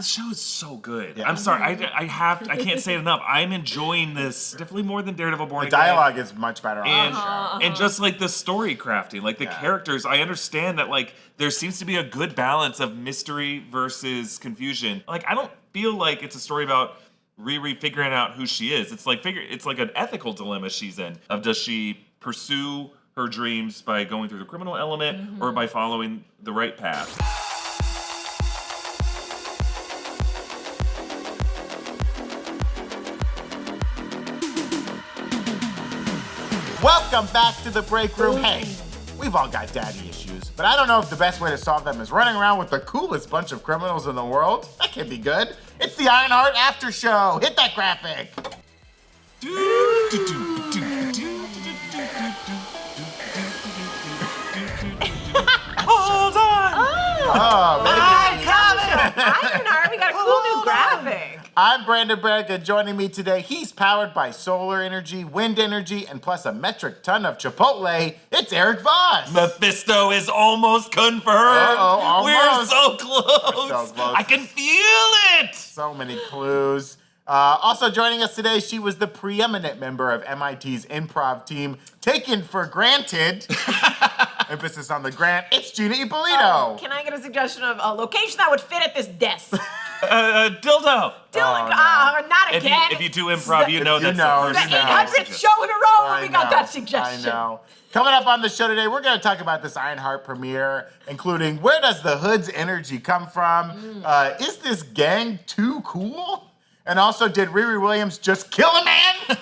This show is so good. Yeah. I'm sorry, I can't say it enough. I'm enjoying this definitely more than Daredevil Born The Again. dialogue is much better on the show. And just like the story crafting, like the characters, I understand that like there seems to be a good balance of mystery versus confusion. Like I don't feel like it's a story about Riri figuring out who she is. It's like an ethical dilemma she's in of does she pursue her dreams by going through the criminal element or by following the right path. Welcome back to the break room. Hey, we've all got daddy issues, but I don't know if the best way to solve them is running around with the coolest bunch of criminals in the world. That can be good. It's the Ironheart Aftershow. Hit that graphic. Hold on! Ironheart, we got a cool new graphic. I'm Brandon Berg, and joining me today, he's powered by solar energy, wind energy, and plus a metric ton of Chipotle. It's Erik Voss. Mephisto is almost confirmed. Almost. We're so close. We're so close. I can feel it. So many clues. Also joining us today, she was the preeminent member of MIT's improv team, taken for granted. Emphasis on the grant. It's Gina Ippolito. Can I get a suggestion of a location that would fit at this desk? Dildo. Not again. If you do improv, you know that's the 800th show in a row where we got that suggestion. I know. Coming up on the show today, we're going to talk about this Ironheart premiere, including where does the Hood's energy come from? Is this gang too cool? And also, did Riri Williams just kill a man?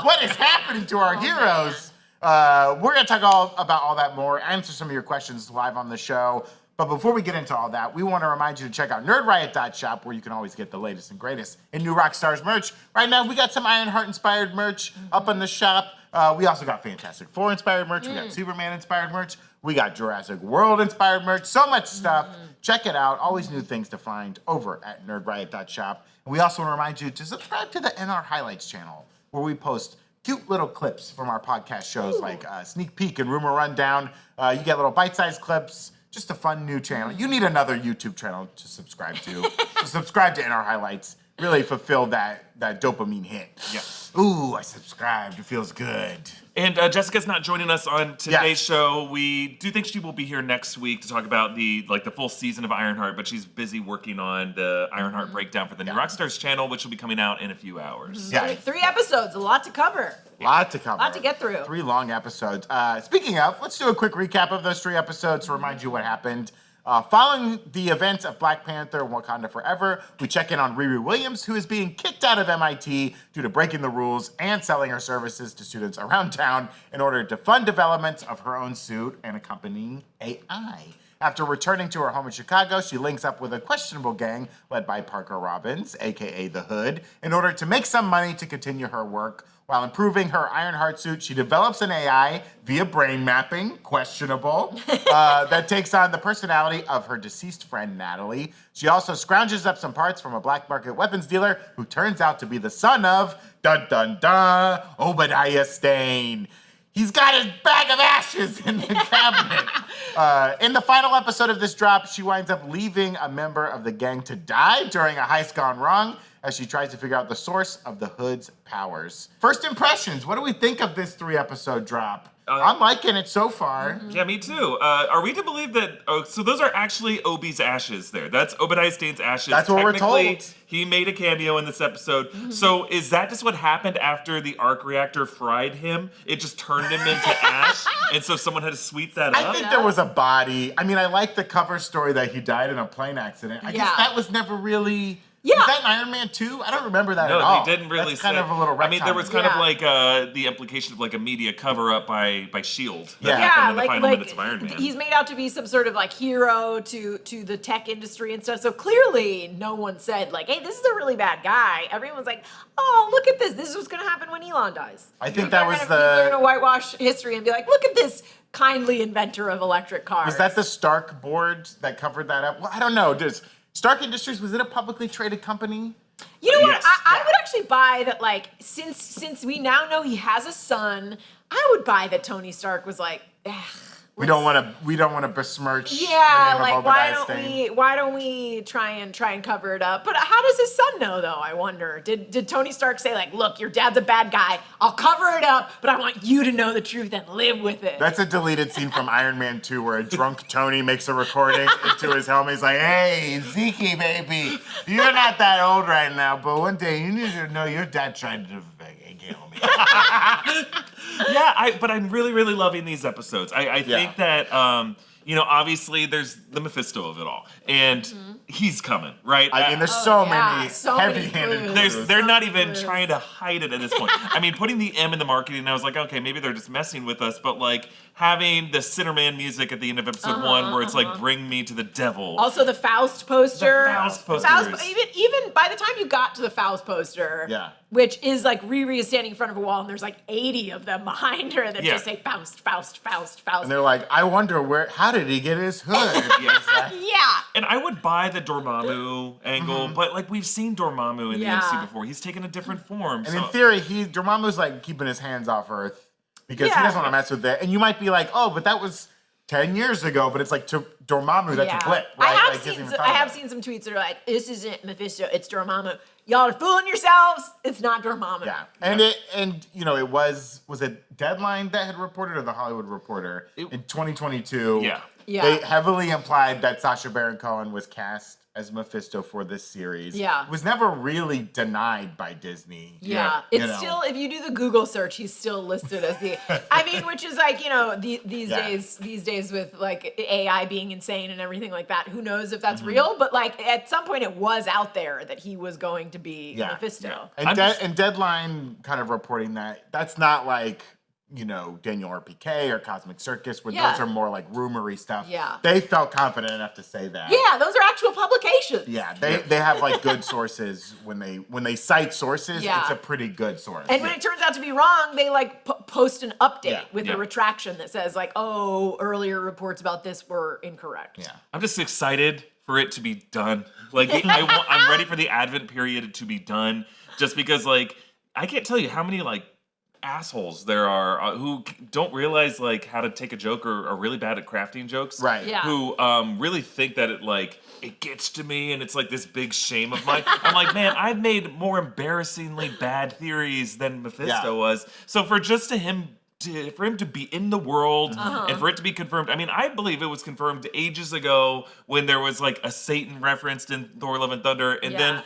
What is happening to our heroes? We're going to talk about all that more, answer some of your questions live on the show. But before we get into all that, we want to remind you to check out nerdriot.shop, where you can always get the latest and greatest in new Rockstars merch. Right now, we got some Ironheart-inspired merch up in the shop. We also got Fantastic Four-inspired merch. We got Superman-inspired merch. We got Jurassic World-inspired merch. So much stuff. Check it out. Always new things to find over at nerdriot.shop. And we also want to remind you to subscribe to the NR Highlights channel, where we post cute little clips from our podcast shows like Sneak Peek and Rumor Rundown. You get little bite-sized clips. Just a fun new channel. You need another YouTube channel to subscribe to. So subscribe to NR Highlights. Really fulfill that dopamine hit. Yeah. Ooh, I subscribed. It feels good. And Jessica's not joining us on today's show. We do think she will be here next week to talk about the full season of Ironheart, but she's busy working on the Ironheart breakdown for the new Rockstars channel, which will be coming out in a few hours. Yeah. 3 episodes, a lot to cover. Lot to cover. Lot to get through. 3 long episodes. Speaking of, let's do a quick recap of those 3 episodes to remind you what happened. Following the events of Black Panther and Wakanda Forever, we check in on Riri Williams, who is being kicked out of MIT due to breaking the rules and selling her services to students around town in order to fund development of her own suit and accompanying AI. After returning to her home in Chicago, she links up with a questionable gang led by Parker Robbins, aka The Hood, in order to make some money to continue her work. While improving her Ironheart suit, she develops an AI via brain mapping, questionable, that takes on the personality of her deceased friend, Natalie. She also scrounges up some parts from a black market weapons dealer who turns out to be the son of, dun-dun-dun, Obadiah Stane. He's got his bag of ashes in the cabinet. In the final episode of this drop, she winds up leaving a member of the gang to die during a heist gone wrong as she tries to figure out the source of the Hood's powers. First impressions, what do we think of this 3-episode drop? I'm liking it so far. Yeah, me too. Are we to believe that, so those are actually Obi's ashes there. That's Obadiah Stane's ashes. That's what we're Technically, told. He made a cameo in this episode. So is that just what happened after the arc reactor fried him? It just turned him into ash? And so someone had to sweep that I up? think there was a body. I mean, I like the cover story that he died in a plane accident. I guess that was never really... Yeah. Was that in Iron Man 2? I don't remember that at all. No, they didn't really That's kind of a little retcon. I mean, there was kind of like the implication of like a media cover-up by S.H.I.E.L.D. that Yeah, happened in the final minutes of Iron Man. He's made out to be some sort of like hero to the tech industry and stuff. So clearly no one said like, hey, this is a really bad guy. Everyone's like, oh, look at this. This is what's going to happen when Elon dies. I think that was They're going to whitewash history and be like, look at this kindly inventor of electric cars. Was that the Stark board that covered that up? Well, I don't know. Does Stark Industries, was it a publicly traded company? You know what? Yes. I would actually buy that, like, since we now know he has a son, I would buy that Tony Stark was like, We don't want to besmirch the Yeah, name like of Obadiah why don't we try and cover it up? But how does his son know though? I wonder. Did Tony Stark say like, look, your dad's a bad guy. I'll cover it up, but I want you to know the truth and live with it. That's a deleted scene from Iron Man 2 where a drunk Tony makes a recording into his helmet. He's like, hey, Zeke, baby, you're not that old right now, but one day you need to know your dad tried to kill me. Yeah, but I'm really, really loving these episodes. I think that, obviously there's the Mephisto of it all. And he's coming, right? I mean, there's so many heavy-handed clues. They're not even trying to hide it at this point. I mean, putting the M in the marketing, I was like, okay, maybe they're just messing with us, but like having the Sinnerman music at the end of episode 1 where it's like, bring me to the devil. Also the Faust poster. The Faust poster. Even by the time you got to the Faust poster, which is like Riri is standing in front of a wall and there's like 80 of them behind her that just say Faust, Faust, Faust, Faust. And they're like, I wonder how did he get his hood? Yeah. And I would buy the Dormammu angle, but like we've seen Dormammu in the MC before. He's taken a different form. And in theory, Dormammu's like keeping his hands off Earth because he doesn't want to mess with it. And you might be like, oh, but that was 10 years ago, but it's like to Dormammu, that's a blip, right? I have seen some tweets that are like, this isn't Mephisto, it's Dormammu. Y'all are fooling yourselves. It's not Dormammu. Yeah. And it was it Deadline that had reported or the Hollywood Reporter in 2022. Yeah. They heavily implied that Sacha Baron Cohen was cast as Mephisto for this series. Yeah. It was never really denied by Disney. Yeah. It's still, if you do the Google search, he's still listed as the, I mean, which is like, these days with like AI being insane and everything like that, who knows if that's real, but like at some point it was out there that he was going to be Mephisto. Yeah. And Deadline kind of reporting that's not like, Daniel RPK or Cosmic Circus, where those are more like rumory stuff. Yeah. They felt confident enough to say that. Yeah, those are actual publications. Yeah, they have like good sources when they cite sources. It's a pretty good source. And when it turns out to be wrong, they like post an update with a retraction that says like, oh, earlier reports about this were incorrect. Yeah. I'm just excited for it to be done. Like I'm ready for the Advent period to be done, just because like I can't tell you how many like assholes there are who don't realize like how to take a joke or are really bad at crafting jokes, right? Yeah. Who really think that it gets to me and it's like this big shame of mine. I'm like, man, I've made more embarrassingly bad theories than Mephisto was. So for him to be in the world and for it to be confirmed. I mean, I believe it was confirmed ages ago when there was like a Satan referenced in Thor: Love and Thunder, and then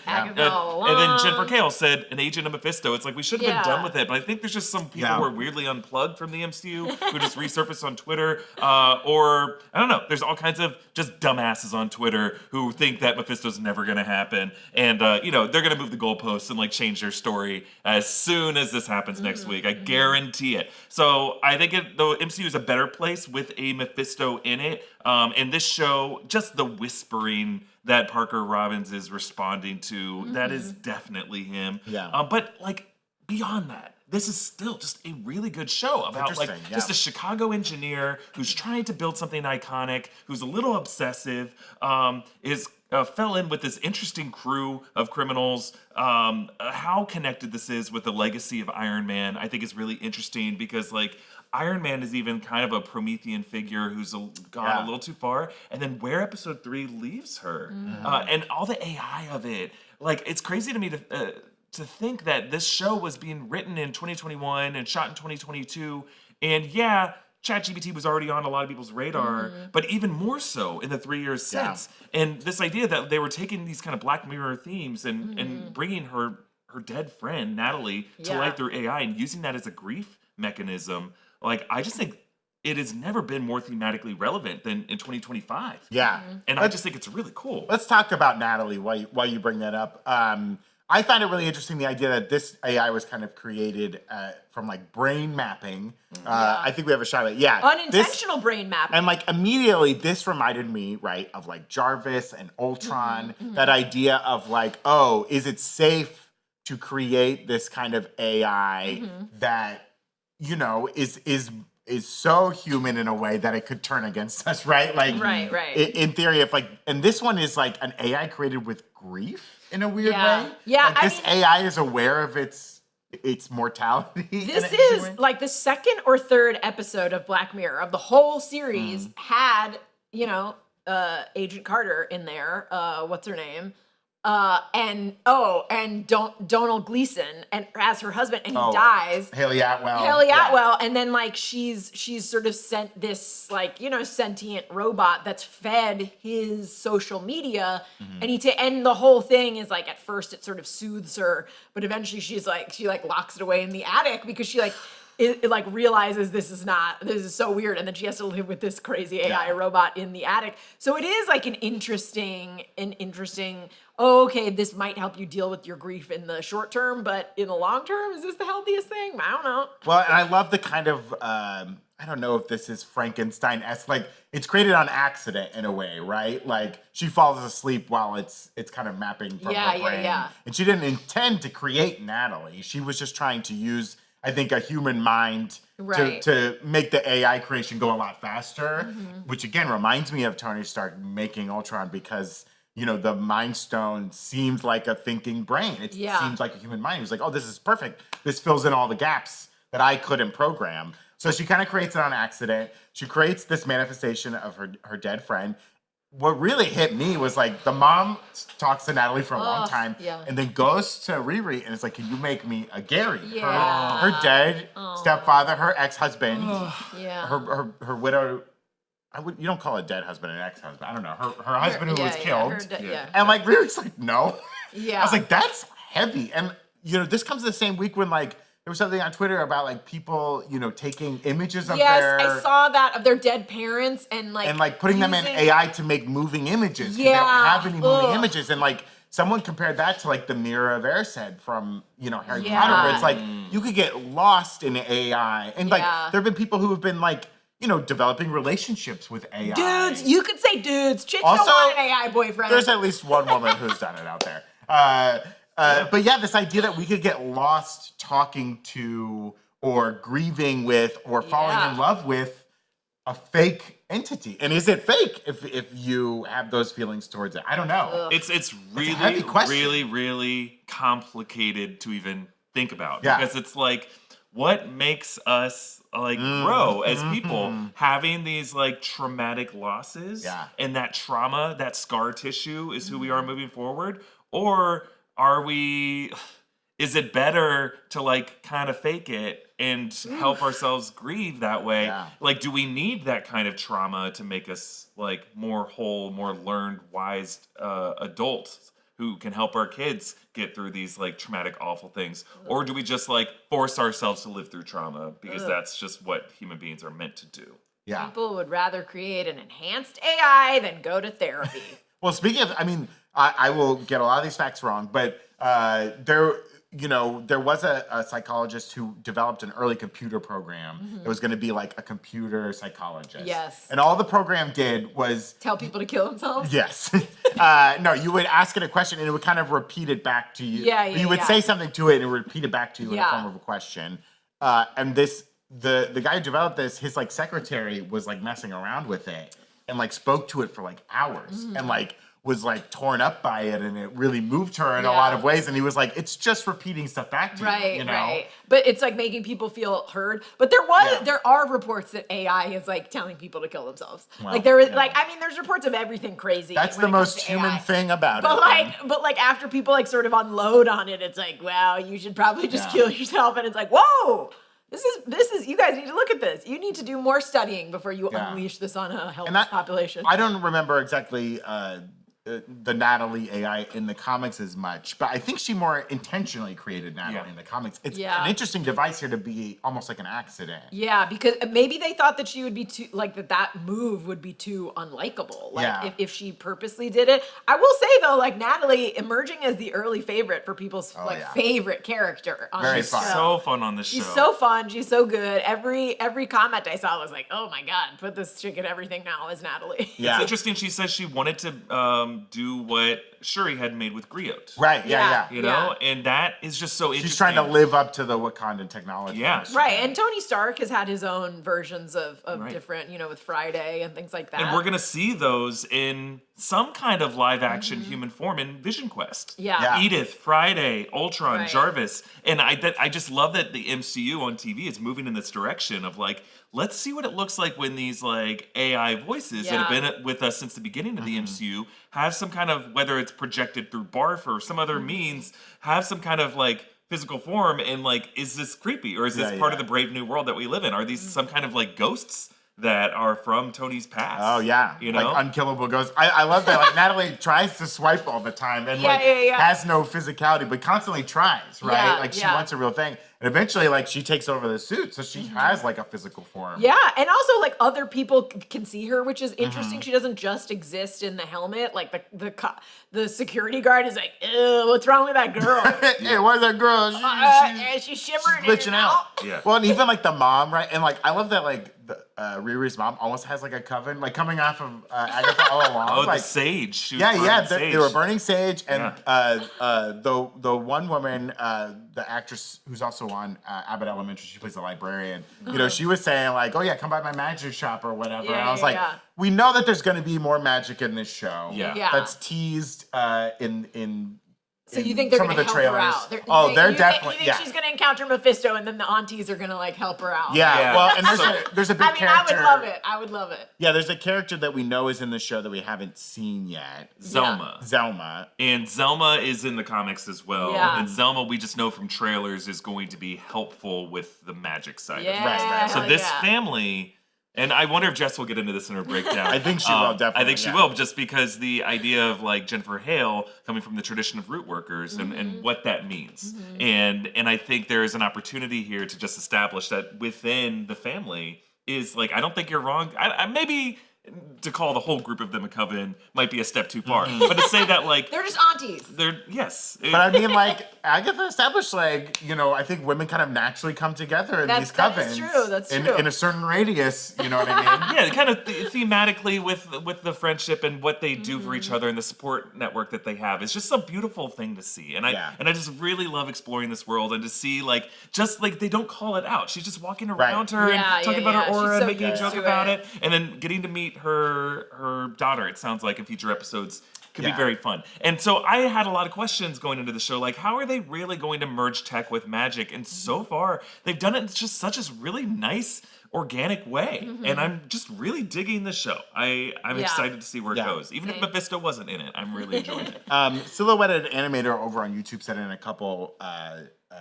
Jennifer Cale said an agent of Mephisto. It's like we should have been done with it, but I think there's just some people who are weirdly unplugged from the MCU who just resurfaced on Twitter, or I don't know. There's all kinds of just dumbasses on Twitter who think that Mephisto's never going to happen, and they're going to move the goalposts and like change their story as soon as this happens next week. I guarantee it. So I think the MCU is a better place with a Mephisto in it. And this show, just the whispering that Parker Robbins is responding to, that is definitely him. Yeah. But like beyond that, this is still just a really good show about like just a Chicago engineer who's trying to build something iconic, who's a little obsessive, fell in with this interesting crew of criminals. How connected this is with the legacy of Iron Man, I think is really interesting because like Iron Man is even kind of a Promethean figure who's gone a little too far, and then where episode 3 leaves her, and all the AI of it. Like it's crazy to me to think that this show was being written in 2021 and shot in 2022, and ChatGPT was already on a lot of people's radar, but even more so in the 3 years since. And this idea that they were taking these kind of Black Mirror themes and bringing her dead friend, Natalie, to life through AI and using that as a grief mechanism. Like, I just think it has never been more thematically relevant than in 2025. Yeah. And I just think it's really cool. Let's talk about Natalie while you bring that up. I find it really interesting, the idea that this AI was kind of created from like brain mapping. I think we have a shot at it. Yeah. Unintentional brain mapping. And like immediately this reminded me, right, of like Jarvis and Ultron, that idea of like, oh, is it safe to create this kind of AI that, is so human in a way that it could turn against us, right? Like, right. In theory, and this one is like an AI created with grief in a weird way. Yeah, like, this AI is aware of its its mortality. This is like the second or third episode of Black Mirror of the whole series had, Agent Carter in there. What's her name? And Donald Gleason and as her husband, and he dies. Haley Atwell. And then like she's sort of sent this like sentient robot that's fed his social media, and the whole thing is like at first it sort of soothes her, but eventually she locks it away in the attic because she realizes this is so weird, and then she has to live with this crazy AI robot in the attic. So it is like an interesting, okay, this might help you deal with your grief in the short term, but in the long term, is this the healthiest thing? I don't know. Well, and I love the kind of, I don't know if this is Frankenstein-esque, like it's created on accident in a way, right? Like she falls asleep while it's kind of mapping from her brain. And she didn't intend to create Natalie. She was just trying to use, I think, a human mind to make the AI creation go a lot faster, which again reminds me of Tony Stark making Ultron because, the Mind Stone seemed like a thinking brain. It seems like a human mind. He was like, oh, this is perfect. This fills in all the gaps that I couldn't program. So she kind of creates it on accident. She creates this manifestation of her dead friend. What really hit me was like the mom talks to Natalie for a long time and then goes to Riri and it's like, can you make me a Gary? Her dead stepfather, her ex-husband, her widow. You don't call a dead husband an ex-husband. I don't know. Her husband who was killed. And like Riri's like, no. I was like, that's heavy. And this comes the same week when like there was something on Twitter about like people, taking images of their... Yes, I saw that, of their dead parents and putting them in AI to make moving images. They don't have any moving images. And like someone compared that to like the Mirror of Erised from, Harry Potter, where it's like you could get lost in AI. And like there have been people who have been like, developing relationships with AI. Dudes, you could say dudes. Chicks don't want an AI boyfriend. There's at least one woman who's done it out there. But yeah, this idea that we could get lost talking to or grieving with or falling in love with a fake entity. And is it fake if you have those feelings towards it? I don't know. It's really, really complicated to even think about. Because it's like, what makes us grow as people, having these like traumatic losses and that trauma, that scar tissue is who we are moving forward? Or is it better to like kind of fake it and help ourselves grieve that way? Like, do we need that kind of trauma to make us like more whole, more learned, wise adults who can help our kids get through these like traumatic, awful things? Or do we just like force ourselves to live through trauma because that's just what human beings are meant to do? People would rather create an enhanced AI than go to therapy. Well, speaking of, I will get a lot of these facts wrong, but there was a psychologist who developed an early computer program. It was going to be like a computer psychologist. Yes. And all the program did was... tell people to kill themselves? Yes. No, you would ask it a question and it would kind of repeat it back to you. You would say something to it and it would repeat it back to you in the form of a question. And the guy who developed this, his like secretary was like messing around with it and like spoke to it for like hours and like was like torn up by it, and it really moved her in a lot of ways. And he was like, it's just repeating stuff back to you, Right. But it's like making people feel heard. But there are reports that AI is like telling people to kill themselves. Well, like there is there's reports of everything crazy. That's the most human thing about it. But like after people like sort of unload on it, it's like, wow, you should probably just kill yourself. And it's like, whoa. This is. You guys need to look at this. You need to do more studying before you unleash this on a helpless population. I don't remember exactly the Natalie AI in the comics as much, but I think she more intentionally created Natalie in the comics. It's an interesting device here to be almost like an accident. Yeah, because maybe they thought that she would be too, like that move would be too unlikable. Like if she purposely did it. I will say though, like Natalie emerging as the early favorite for people's favorite character on Very this fun. show. So fun on this show. She's so fun. She's so good. Every comment I saw was like, oh my God, put this chick in everything now as Natalie. Yeah. It's interesting. She says she wanted to do what Shuri had made with griot. Right, yeah. You know, and that is just so interesting. She's trying to live up to the Wakandan technology. Yeah. Right, and Tony Stark has had his own versions of Right. different, with Friday and things like that. And we're going to see those in some kind of live-action human form in Vision Quest. Yeah. Edith, Friday, Ultron, Right. Jarvis. And I just love that the MCU on TV is moving in this direction of like, let's see what it looks like when these like AI voices that have been with us since the beginning of the MCU have some kind of, whether it's projected through barf or some other means, have some kind of like physical form, and like, is this creepy or is this part of the brave new world that we live in? Are these some kind of like ghosts that are from Tony's past? Oh yeah, you know, like unkillable ghosts. I love that. Like Natalie tries to swipe all the time and has no physicality, but constantly tries. Right, Yeah, like she wants a real thing, and eventually, like she takes over the suit, so she has like a physical form. Yeah, and also like other people can see her, which is interesting. She doesn't just exist in the helmet. Like the security guard is like, ew, what's wrong with that girl? Hey, where's that girl? She's shimmering glitching out. Yeah. Well, and even like the mom, right? And like I love that like Riri's mom almost has like a coven, like coming off of Agatha all along. Oh, like, the sage. She was yeah. burning sage. They were burning sage, and the one woman, the actress who's also on Abbott Elementary, she plays the librarian. You know, she was saying like, "Oh yeah, come by my magic shop or whatever." Yeah, and I was like, "We know that there's going to be more magic in this show. Yeah. That's teased in." So you think they're some going of to the help her trailers. out? They're you definitely. think she's going to encounter Mephisto, and then the aunties are going to like help her out? Yeah. Well, and there's a big character. I would love it. Yeah, there's a character that we know is in the show that we haven't seen yet. Zelma. Zelma. And Zelma is in the comics as well. Yeah. And Zelma, we just know from trailers, is going to be helpful with the magic side of it. Right. So this family, and I wonder if Jess will get into this in her breakdown. I think she will, definitely. I think she will, just because the idea of like Jennifer Hale coming from the tradition of root workers and what that means. And I think there is an opportunity here to just establish that within the family is like, I don't think you're wrong. I maybe to call the whole group of them a coven might be a step too far. But to say that like they're just aunties. Yes. But I mean, like Agatha established, like I think women kind of naturally come together in these covens. That is true. That's true. In a certain radius, you know what I mean? Yeah, kind of thematically with the friendship and what they do for each other and the support network that they have. It's just a beautiful thing to see. And I just really love exploring this world and to see like just like they don't call it out. She's just walking around her and talking about her aura and making a joke about it. And then getting to meet her daughter, it sounds like, in future episodes could be very fun. And so I had a lot of questions going into the show, like how are they really going to merge tech with magic? And so far they've done it in just such a really nice organic way. And I'm just really digging the show. I'm excited to see where it goes. Even if Mephisto wasn't in it, I'm really enjoying it. Silhouetted Animator over on YouTube sent in a couple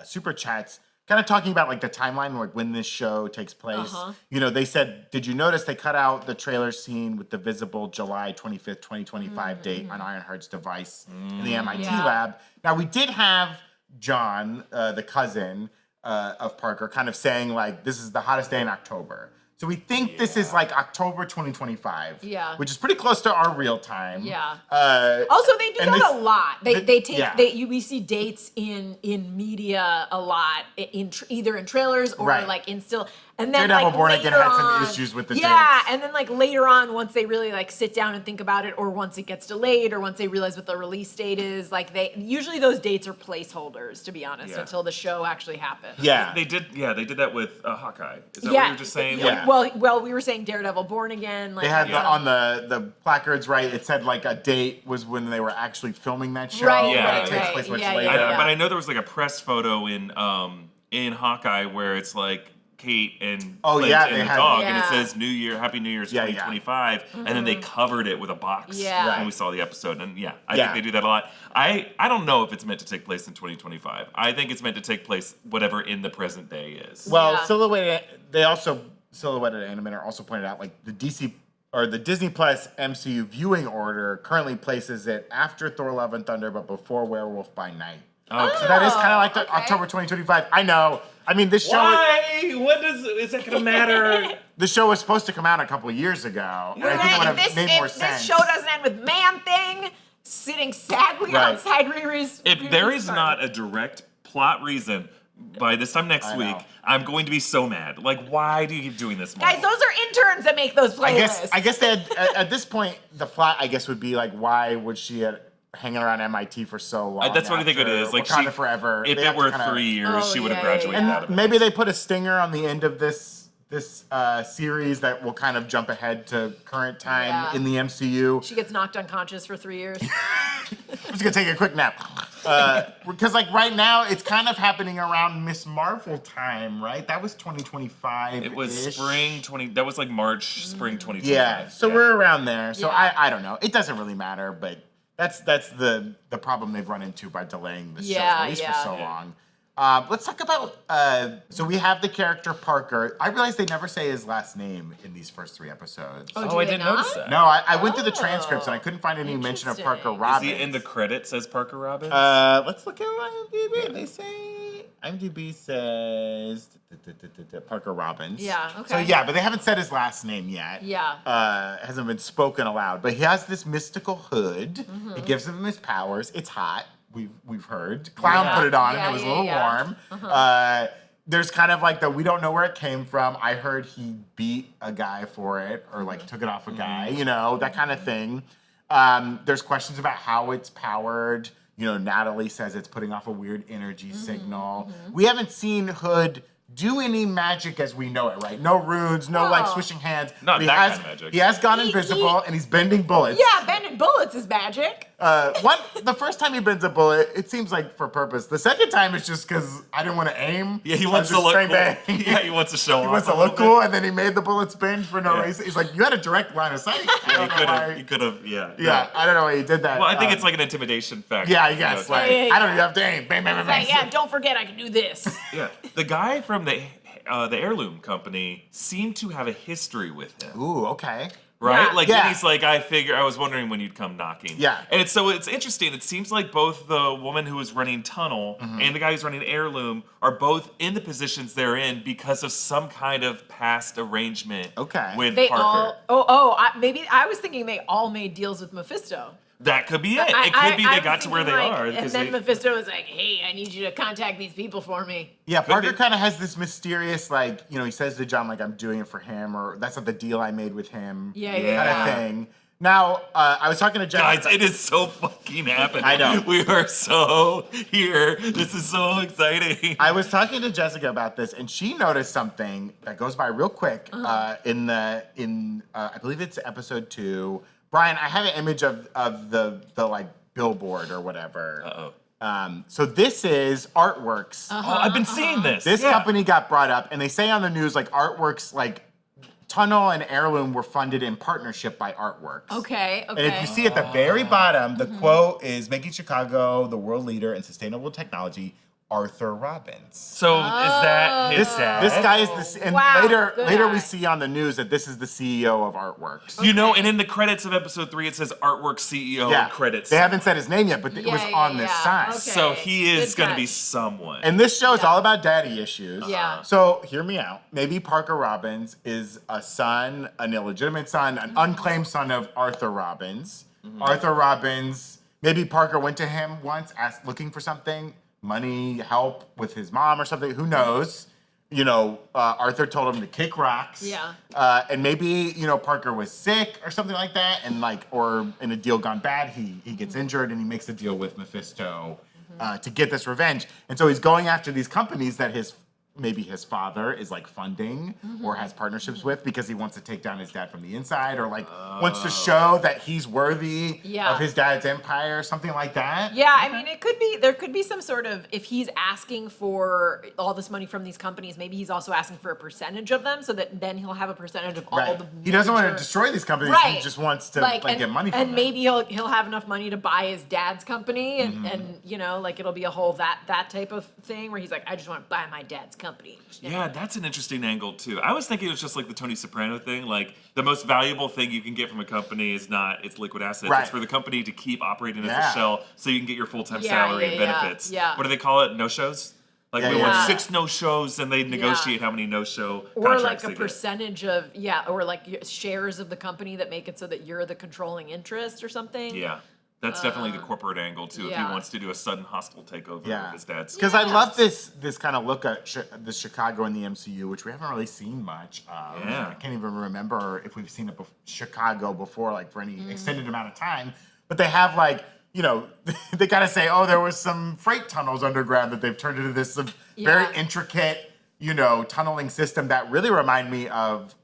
super chats kind of talking about like the timeline, like when this show takes place. They said, did you notice they cut out the trailer scene with the visible July 25th, 2025 date on Ironheart's device in the MIT lab? Now, we did have John, the cousin of Parker, kind of saying like, this is the hottest day in October. So we think this is like October 2025. Yeah. Which is pretty close to our real time. Yeah. Also, they do that a lot. We see dates in media a lot, either in trailers or like in still. And then Daredevil like Born Again later had some on, issues with the dates. and then like later on, once they really like sit down and think about it, or once it gets delayed, or once they realize what the release date is, like usually those dates are placeholders, to be honest, until the show actually happens. Yeah. They did that with Hawkeye. Is that what you were just saying? Yeah. Well, we were saying Daredevil Born Again. Like, they had on the placards, right? It said like a date was when they were actually filming that show. Right, it takes place much later. But I know there was like a press photo in Hawkeye where it's like Kate and Clint and the dog, and it says New Year, Happy New Year's 2025, and then they covered it with a box when we saw the episode. And I think they do that a lot. I don't know if it's meant to take place in 2025. I think it's meant to take place whatever in the present day is. Well, Silhouetted Animator also pointed out like the Disney Plus MCU viewing order currently places it after Thor: Love and Thunder, but before Werewolf by Night. Okay. So that is kind of like the October 2025. I know. I mean, this show. Why? Is that going to matter? The show was supposed to come out a couple of years ago, and I think it would have made more sense. This show doesn't end with Man-Thing sitting sadly outside Riri's. If there is not a direct plot reason by this time next week, I'm going to be so mad. Like, why do you keep doing this, Mom? Guys, those are interns that make those playlists. I guess they had, at this point, the plot, I guess, would be like, why would she hanging around MIT for so long. That's what I think it is. Like Wakanda Forever. If They it have to were kinda- 3 years, she would have graduated out of it. Maybe they put a stinger on the end of this series that will kind of jump ahead to current time in the MCU. She gets knocked unconscious for 3 years. I'm just gonna take a quick nap. Because like right now, it's kind of happening around Miss Marvel time, right? That was 2025. It was spring 20. That was like March, spring 2025. Yeah, so we're around there. So I don't know. It doesn't really matter, but that's the problem they've run into by delaying the show at least for so long. Let's talk about, so we have the character Parker. I realized they never say his last name in these first 3 episodes. Oh, I didn't notice that. No, I went through the transcripts and I couldn't find any mention of Parker Robbins. Is he in the credits as Parker Robbins? Let's look at IMDb. They say, IMDb says Parker Robbins. Yeah, okay. So yeah, but they haven't said his last name yet. Yeah. Hasn't been spoken aloud. But he has this mystical hood. It gives him his powers. It's hot. We've heard. Clown put it on and it was a little warm. There's kind of like we don't know where it came from. I heard he beat a guy for it or like took it off a guy, you know, that kind of thing. There's questions about how it's powered. You know, Natalie says it's putting off a weird energy signal. We haven't seen Hood do any magic as we know it, right? No runes, no like swishing hands. Not that kind of magic. He has gone invisible and he's bending bullets. Yeah, bending bullets is magic. The first time he bends a bullet, it seems like for purpose. The second time it's just because I didn't want to aim. Yeah, he wants to look cool. Bang. Yeah, he wants to show off. He wants to look cool, and then he made the bullets bend for no reason. He's like, you had a direct line of sight. He could have, yeah. Yeah, I don't know why he did that. Well, I think it's like an intimidation factor. Yeah, I guess. I don't even have to aim. Bang, bang, bang, bang. Yeah, don't forget I can do this. Yeah, the guy from the heirloom company seemed to have a history with him. Ooh, okay. Right? Yeah. Like, then he's like, I was wondering when you'd come knocking. Yeah. And it's interesting. It seems like both the woman who was running Tunnel and the guy who's running Heirloom are both in the positions they're in because of some kind of past arrangement with They Parker. Maybe I was thinking they all made deals with Mephisto. That could be it. It could be they got to where they are. And then Mephisto was like, hey, I need you to contact these people for me. Yeah, Parker kind of has this mysterious, like, you know, he says to John, like, I'm doing it for him, or that's not the deal I made with him. Kind of thing. Now, I was talking to Jessica. Guys, it is so fucking happening. I know. We are so here. This is so exciting. I was talking to Jessica about this, and she noticed something that goes by real quick I believe it's episode 2. Brian, I have an image of the like billboard or whatever. So this is Artworks. I've been seeing this. This company got brought up, and they say on the news like Artworks, like Tunnel and Heirloom were funded in partnership by Artworks. Okay. And if you see at the very bottom, the quote is making Chicago the world leader in sustainable technology. Arthur Robbins. So is that his dad? This guy is the, and later we see on the news that this is the CEO of Artworks. You know, and in the credits of episode 3, it says Artworks CEO credits. They haven't said his name yet, but it was on this side. Okay. So he is going to be someone. And this show is all about daddy issues. Yeah. So hear me out. Maybe Parker Robbins is a son, an illegitimate son, an unclaimed son of Arthur Robbins. Arthur Robbins, maybe Parker went to him once, looking for something. Money, help with his mom or something, who knows? You know, Arthur told him to kick rocks. Yeah. And maybe, you know, Parker was sick or something like that, and like, or in a deal gone bad, he gets injured and he makes a deal with Mephisto to get this revenge. And so he's going after these companies that maybe his father is like funding or has partnerships with because he wants to take down his dad from the inside or like wants to show that he's worthy of his dad's empire, something like that. Yeah, I mean, there could be some sort of, if he's asking for all this money from these companies, maybe he's also asking for a percentage of them so that then he'll have a percentage of all the He doesn't want to destroy these companies, he just wants to get money from them. And maybe he'll have enough money to buy his dad's company and you know, like it'll be a whole that type of thing where he's like, I just want to buy my dad's company. Yeah, that's an interesting angle too. I was thinking it was just like the Tony Soprano thing. Like the most valuable thing you can get from a company is not its liquid assets. It's for the company to keep operating as a shell so you can get your full-time salary and benefits. Yeah. What do they call it? No-shows? Like we want 6 no-shows and they negotiate how many no-show contracts or like a they percentage of or like shares of the company that make it so that you're the controlling interest or something. Yeah. That's definitely the corporate angle too. If he wants to do a sudden hostile takeover of his dad's, because I love this kind of look at the Chicago in the MCU, which we haven't really seen much of. I can't even remember if we've seen Chicago before, like for any extended amount of time. But they have like you know, they gotta say, oh, there was some freight tunnels underground that they've turned into this very intricate, you know, tunneling system that really remind me of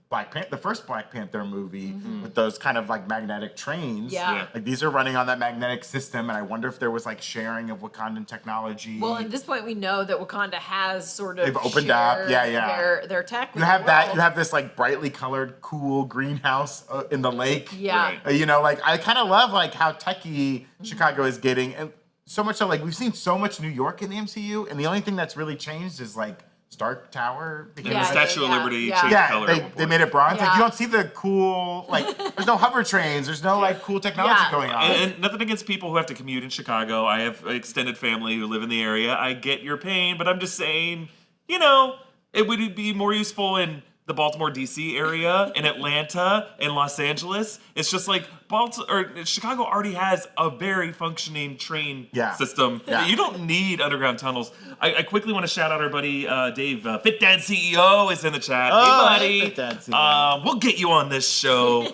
the first Black Panther movie with those kind of like magnetic trains. Yeah. Like these are running on that magnetic system, and I wonder if there was like sharing of Wakandan technology. Well, at this point, we know that Wakanda has sort of They've opened up, their tech. You have that. You have this like brightly colored, cool greenhouse in the lake. Yeah. Right. You know, like I kind of love like how techy Chicago is getting, and so much so like we've seen so much New York in the MCU, and the only thing that's really changed is like Stark Tower. And the Statue of Liberty changed color. They made it bronze. Yeah. Like you don't see the cool there's no hover trains. There's no like cool technology going on. And nothing against people who have to commute in Chicago. I have extended family who live in the area. I get your pain, but I'm just saying, you know, it would be more useful in the Baltimore, D.C. area, in Atlanta, in Los Angeles. It's just like Chicago already has a very functioning train system. Yeah. You don't need underground tunnels. I quickly want to shout out our buddy Dave. Fit Dad CEO is in the chat. Oh, hey, buddy. Fit Dad CEO. We'll get you on this show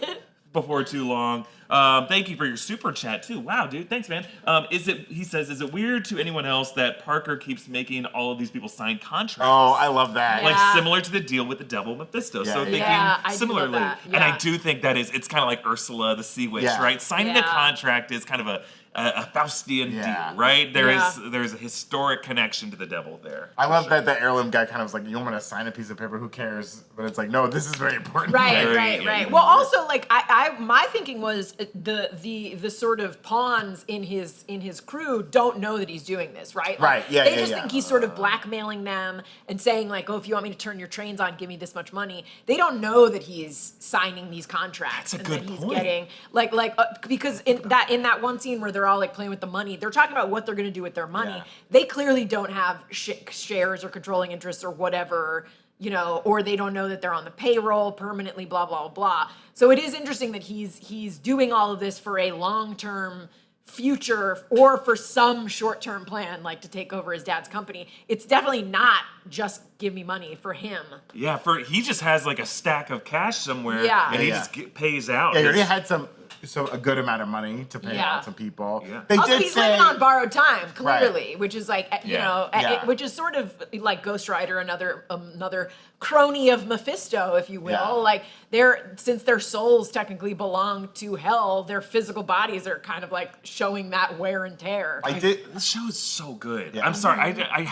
before too long. Thank you for your super chat too. Wow, dude, thanks, man. He says, is it weird to anyone else that Parker keeps making all of these people sign contracts? Oh, I love that. Like similar to the deal with the devil Mephisto. So thinking I similarly. do love that. And I do think it's kind of like Ursula the Sea Witch, right? Signing a contract is kind of a Faustian deal, right? There's a historic connection to the devil there. I love that the heirloom guy kind of was like, you want me to sign a piece of paper? Who cares? But it's like, no, this is very important. Right. Well, also, like, my thinking was the sort of pawns in his crew don't know that he's doing this, right? Like, they just think he's sort of blackmailing them and saying like, oh, if you want me to turn your trains on, give me this much money. They don't know that he's signing these contracts. That's a good he's point. getting because in that one scene where they're all like playing with the money, they're talking about what they're going to do with their money. Yeah. They clearly don't have shares or controlling interests or whatever, you know, or they don't know that they're on the payroll permanently, blah, blah, blah. So it is interesting that he's doing all of this for a long-term future or for some short-term plan, like to take over his dad's company. It's definitely not just give me money for him. Yeah, he just has like a stack of cash somewhere and he just pays out. Yeah, he already had a good amount of money to pay out some people. Yeah. They also, did he's say, living on borrowed time, clearly, which is like, which is sort of like Ghost Rider, another crony of Mephisto, if you will. Yeah. Like, since their souls technically belong to hell, their physical bodies are kind of like showing that wear and tear. This show is so good. Yeah. I'm sorry, I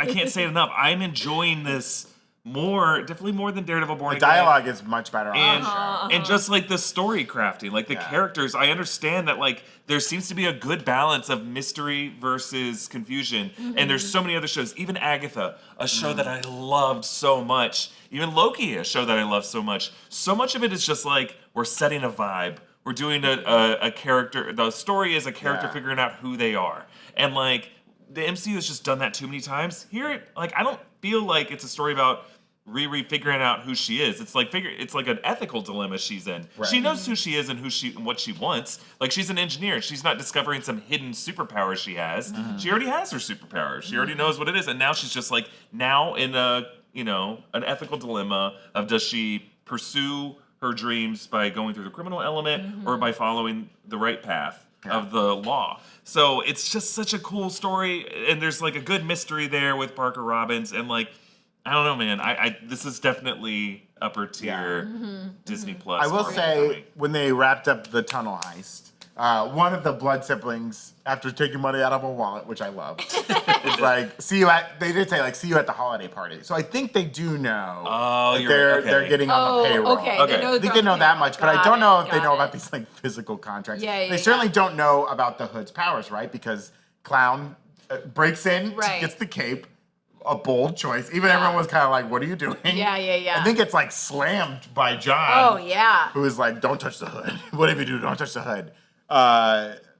can't say it enough. I'm enjoying this definitely more than Daredevil Born the Again. dialogue is much better on the show. And just like the story crafting, like the characters, I understand that like there seems to be a good balance of mystery versus confusion. And there's so many other shows, even Agatha, a show that I loved so much, even Loki, a show that I love so much. So much of it is just like we're setting a vibe. We're doing a character. The story is a character figuring out who they are, and like the MCU has just done that too many times. Here, like I don't feel like it's a story about Riri figuring out who she is. It's like an ethical dilemma she's in. Right. She knows who she is and what she wants. Like she's an engineer. She's not discovering some hidden superpower she has. She already has her superpower. She already knows what it is, and now she's just like in an ethical dilemma of does she pursue her dreams by going through the criminal element or by following the right path of the law. So it's just such a cool story, and there's like a good mystery there with Parker Robbins, and like I don't know, man. This is definitely upper tier Disney Plus. I will say, when they wrapped up the tunnel heist, one of the blood siblings, after taking money out of a wallet, which I love, is like, they did say, like, see you at the holiday party. So I think they do know that they're getting on the payroll. Okay. I think they know that much, but I don't know if they know about these, like, physical contracts. They certainly don't know about the Hood's powers, right? Because Clown breaks in, gets the cape, a bold choice. Even everyone was kind of like, what are you doing? Yeah. I think it's like slammed by John. Oh, yeah. Who is like, don't touch the hood. Whatever you do, don't touch the hood.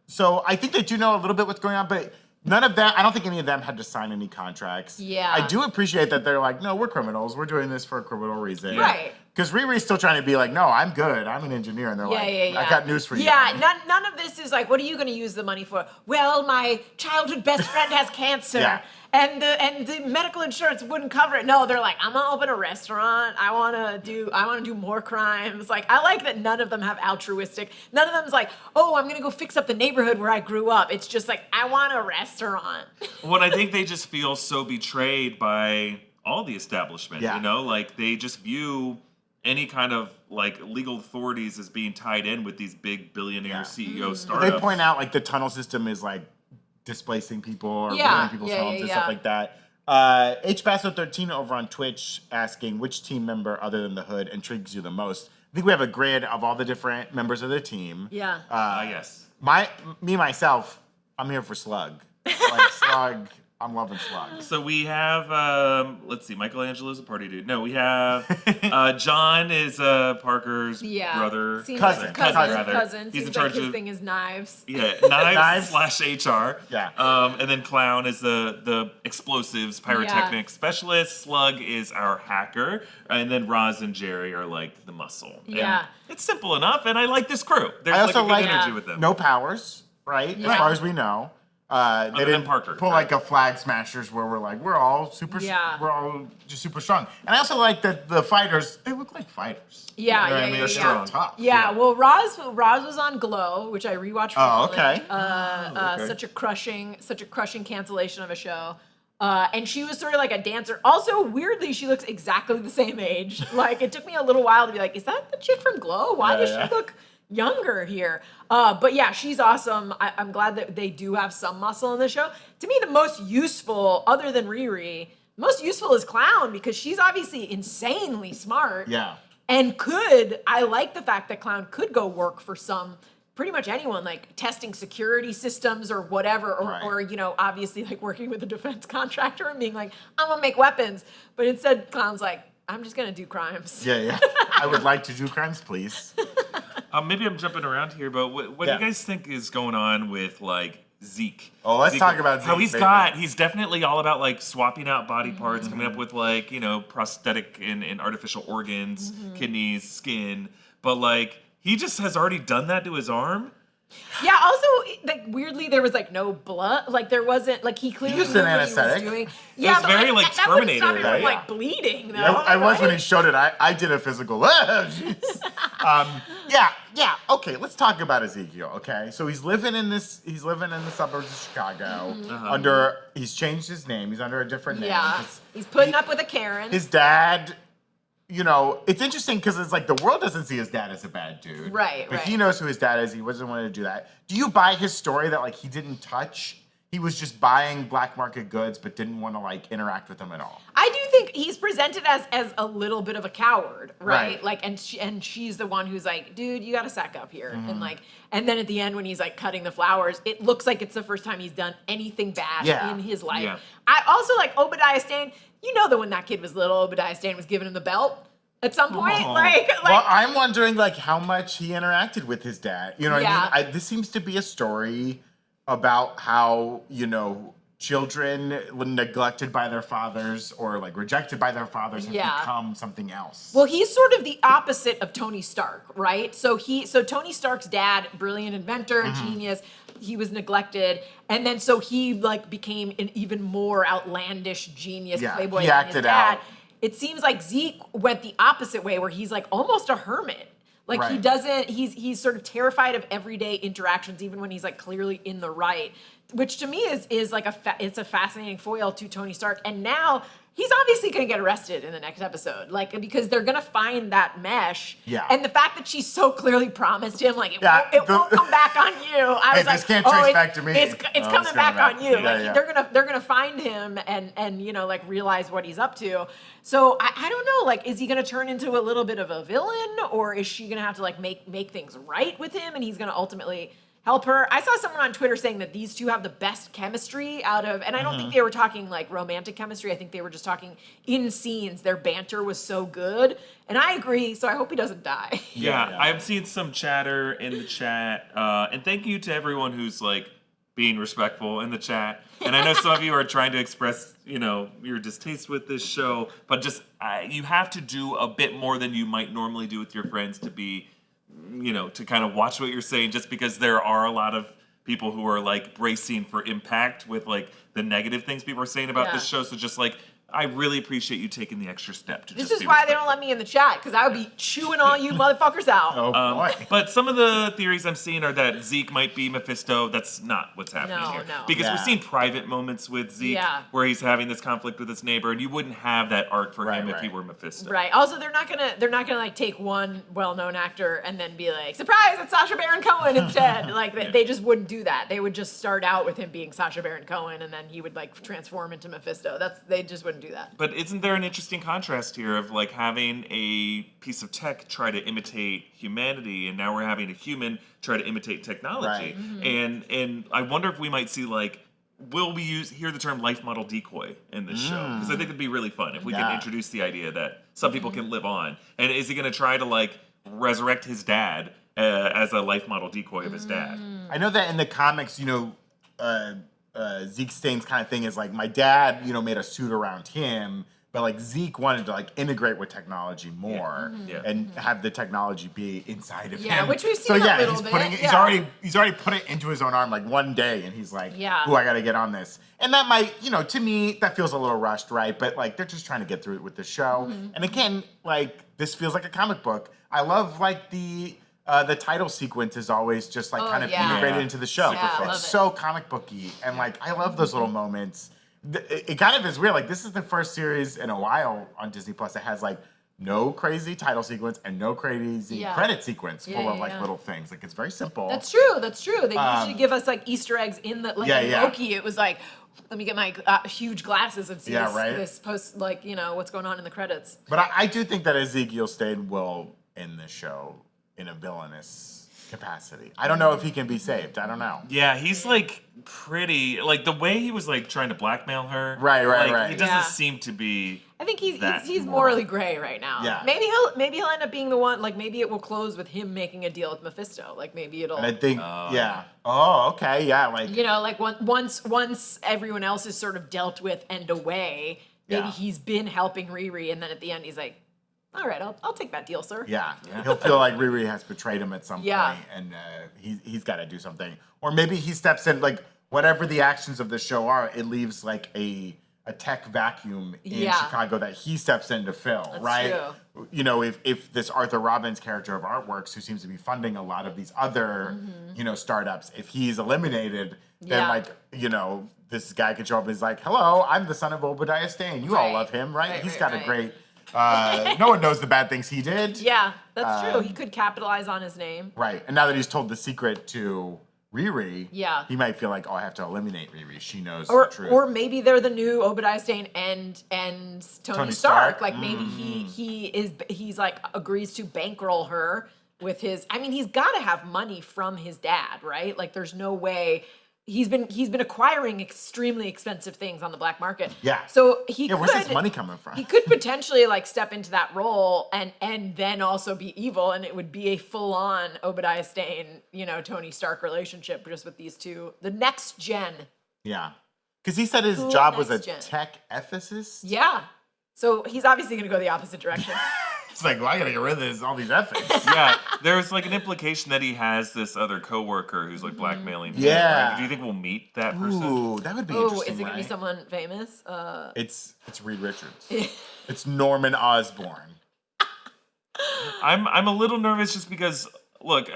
So I think they do know a little bit what's going on, but none of them, I don't think any of them had to sign any contracts. Yeah. I do appreciate that they're like, no, we're criminals. We're doing this for a criminal reason. Right. Because Riri's still trying to be like, no, I'm good. I'm an engineer. And they're I got news for you. Yeah, none of this is like, what are you going to use the money for? Well, my childhood best friend has cancer. and the medical insurance wouldn't cover it. No, they're like, I'm gonna open a restaurant. I wanna do more crimes. Like, I like that none of them have altruistic. None of them's like, oh, I'm gonna go fix up the neighborhood where I grew up. It's just like, I want a restaurant. Well, I think they just feel so betrayed by all the establishment. Yeah. You know, like they just view any kind of like legal authorities as being tied in with these big billionaire CEO startups. They point out like the tunnel system is like displacing people or Yeah. ruining people's Yeah, homes yeah, and yeah. stuff like that. HBasso13 over on Twitch asking which team member other than the Hood intrigues you the most. I think we have a grid of all the different members of the team. Yeah. Yes. Myself, I'm here for Slug. Like Slug, I'm loving Slug. So we have, let's see, Michelangelo's a party dude. No, we have John is Parker's brother. Seems Cousin. like Cousin. cousin. He's Seems in charge like his of- thing is knives. Yeah, Knives. knives / HR. Yeah. And then Clown is the explosives pyrotechnic specialist. Slug is our hacker. And then Roz and Jerry are like the muscle. And Yeah. it's simple enough, and I like this crew. There's I also like a like good energy with them. no powers, right? Yeah. As far as we know. They Other than didn't Parker. pull like a Flag Smashers where we're all super just super strong. And I also like that the fighters, they look like fighters. Yeah, You know what I yeah, mean? yeah, They're yeah. tough. Yeah, well, Roz was on Glow, which I rewatched. Oh, recently. okay. Okay. Such a crushing cancellation of a show. And she was sort of like a dancer. Also, weirdly, she looks exactly the same age. Like, it took me a little while to be like, is that the chick from Glow? Why does she look younger here? But yeah, she's awesome. I'm glad that they do have some muscle in the show. To me, the most useful, other than Riri, most useful is Clown, because she's obviously insanely smart. Yeah. And I like the fact that Clown could go work for pretty much anyone, like testing security systems or whatever, or you know, obviously like working with a defense contractor and being like, I'm gonna make weapons. But instead, Clown's like, I'm just gonna do crimes. Yeah. I would like to do crimes, please. Maybe I'm jumping around here, but what do you guys think is going on with like Zeke? Oh, let's Zeke, talk about how Zeke, he's definitely all about like swapping out body parts, coming up with like, you know, prosthetic and artificial organs, kidneys, skin, but like he just has already done that to his arm. Yeah, also, like, weirdly, there was, like, no blood. Like, there wasn't, like, he clearly used knew an what he was anesthetic. doing. was very, like, that wouldn't stop Terminator, him from, right? like, bleeding, though. Yeah, I was when he right? showed it. I did a physical. Oh, jeez. Yeah. Okay, let's talk about Ezekiel. Okay, so he's living in the suburbs of Chicago. He's changed his name. He's under a different name. Yeah, 'Cause he's putting up with a Karen. his dad. You know, it's interesting because it's like the world doesn't see his dad as a bad dude. Right, But right. he knows who his dad is. He wasn't wanting to do that. Do you buy his story that like he didn't touch? He was just buying black market goods, but didn't want to like interact with them at all. I do think he's presented as a little bit of a coward, right? Right. Like, and she's the one who's like, dude, you got to sack up here, Mm-hmm. and then at the end when he's like cutting the flowers, it looks like it's the first time he's done anything bad in his life. Yeah. I also like Obadiah Stane. You know that when that kid was little, Obadiah Stane was giving him the belt at some point, Well, I'm wondering like how much he interacted with his dad. You know what Yeah. I mean? This seems to be a story about how, you know, children neglected by their fathers or like rejected by their fathers have become something else. Well, he's sort of the opposite of Tony Stark, right? So Tony Stark's dad, brilliant inventor, genius, he was neglected, and then so he like became an even more outlandish genius playboy he than his acted dad. out. It seems like Zeke went the opposite way, where he's like almost a hermit. Like he Right. doesn't, he's sort of terrified of everyday interactions, even when he's like clearly in the right, which to me is like it's a fascinating foil to Tony Stark. And now he's obviously going to get arrested in the next episode, like because they're going to find that mesh. Yeah. And the fact that she so clearly promised him, like it Yeah, won't come back on you. I was like, this can't trace back to me. It's Oh, coming back on you. Yeah, Like yeah. they're gonna find him and you know like realize what he's up to. So I don't know, like, is he gonna turn into a little bit of a villain, or is she gonna have to like make things right with him, and he's gonna ultimately help her? I saw someone on Twitter saying that these two have the best chemistry out of, and I don't think they were talking like romantic chemistry. I think they were just talking in scenes. Their banter was so good, and I agree. So I hope he doesn't die. Yeah, I've seen some chatter in the chat, and thank you to everyone who's like being respectful in the chat. And I know some of you are trying to express, you know, your distaste with this show, but just you have to do a bit more than you might normally do with your friends to be, you know, to kind of watch what you're saying, just because there are a lot of people who are like bracing for impact with like the negative things people are saying about this show. So just like, I really appreciate you taking the extra step to This just is why they don't let me in the chat, because I would be chewing all you motherfuckers out. Oh boy. But some of the theories I'm seeing are that Zeke might be Mephisto. That's not what's happening here. No. Because we've seen private moments with Zeke where he's having this conflict with his neighbor, and you wouldn't have that arc for him if he were Mephisto. Right. Also, they're not gonna like take one well-known actor and then be like, surprise, it's Sacha Baron Cohen instead. Like they just wouldn't do that. They would just start out with him being Sacha Baron Cohen, and then he would like transform into Mephisto. They just wouldn't do that. But isn't there an interesting contrast here of like having a piece of tech try to imitate humanity, and now we're having a human try to imitate technology? And I wonder if we might see like, will we hear the term life model decoy in this show? Because I think it'd be really fun if we can introduce the idea that some people can live on. And is he going to try to like resurrect his dad as a life model decoy of his dad? I know that in the comics, Zeke Stain's kind of thing is like, my dad, made a suit around him, but like Zeke wanted to like integrate with technology more and have the technology be inside of him. Yeah, which we've seen a little bit. He's already put it into his own arm like one day, and he's like, "Ooh, I got to get on this." And that might, to me, that feels a little rushed, right? But like they're just trying to get through it with the show. And again, like this feels like a comic book. I love like the title sequence is always just like kind of integrated into the show. It's so comic booky, and like I love those little moments. It kind of is weird. Like this is the first series in a while on Disney Plus that has like no crazy title sequence and no crazy credit sequence full of like little things. Like it's very simple. That's true. They usually give us like Easter eggs in the in Loki. It was like, let me get my huge glasses and see this post, like what's going on in the credits. But I do think that Ezekiel Stane will end the show in a villainous capacity. I don't know if he can be saved. I don't know. Yeah, he's like pretty, like the way he was like trying to blackmail her. Right. He doesn't seem to be. I think he's morally gray right now. Yeah. Maybe he'll end up being the one. Like maybe it will close with him making a deal with Mephisto. Like maybe it'll. And I think Oh, okay. Yeah. Like like once everyone else is sort of dealt with and away, maybe he's been helping Riri, and then at the end he's like, all right, I'll take that deal, sir. Yeah. He'll feel like Riri has betrayed him at some point, and he's got to do something. Or maybe he steps in, like, whatever the actions of the show are, it leaves, like, a tech vacuum in Chicago that he steps in to fill, That's right? True. If this Arthur Robbins character of Artworks, who seems to be funding a lot of these other, startups, if he's eliminated, then, this guy could show up and is like, hello, I'm the son of Obadiah Stane. You all love him, right? He's got a great... no one knows the bad things he did. Yeah, that's true. He could capitalize on his name. Right. And now that he's told the secret to Riri, he might feel like, I have to eliminate Riri. She knows the truth. Or maybe they're the new Obadiah Stane and Tony Stark. Like maybe he's like agrees to bankroll her with his. I mean, he's got to have money from his dad, right? Like there's no way. He's been acquiring extremely expensive things on the black market. Yeah. So he could, where's this money coming from? He could potentially like step into that role and then also be evil, and it would be a full-on Obadiah Stane, Tony Stark relationship just with these two. The next gen. Yeah. Because he said his job was a tech ethicist. Yeah. So he's obviously going to go the opposite direction. It's like, I gotta get rid of all these ethics. Yeah, there's like an implication that he has this other coworker who's like blackmailing him. Yeah. Right? Do you think we'll meet that person? Ooh, that would be interesting. Is it gonna be someone famous? It's Reed Richards. It's Norman Osborn. I'm a little nervous just because look,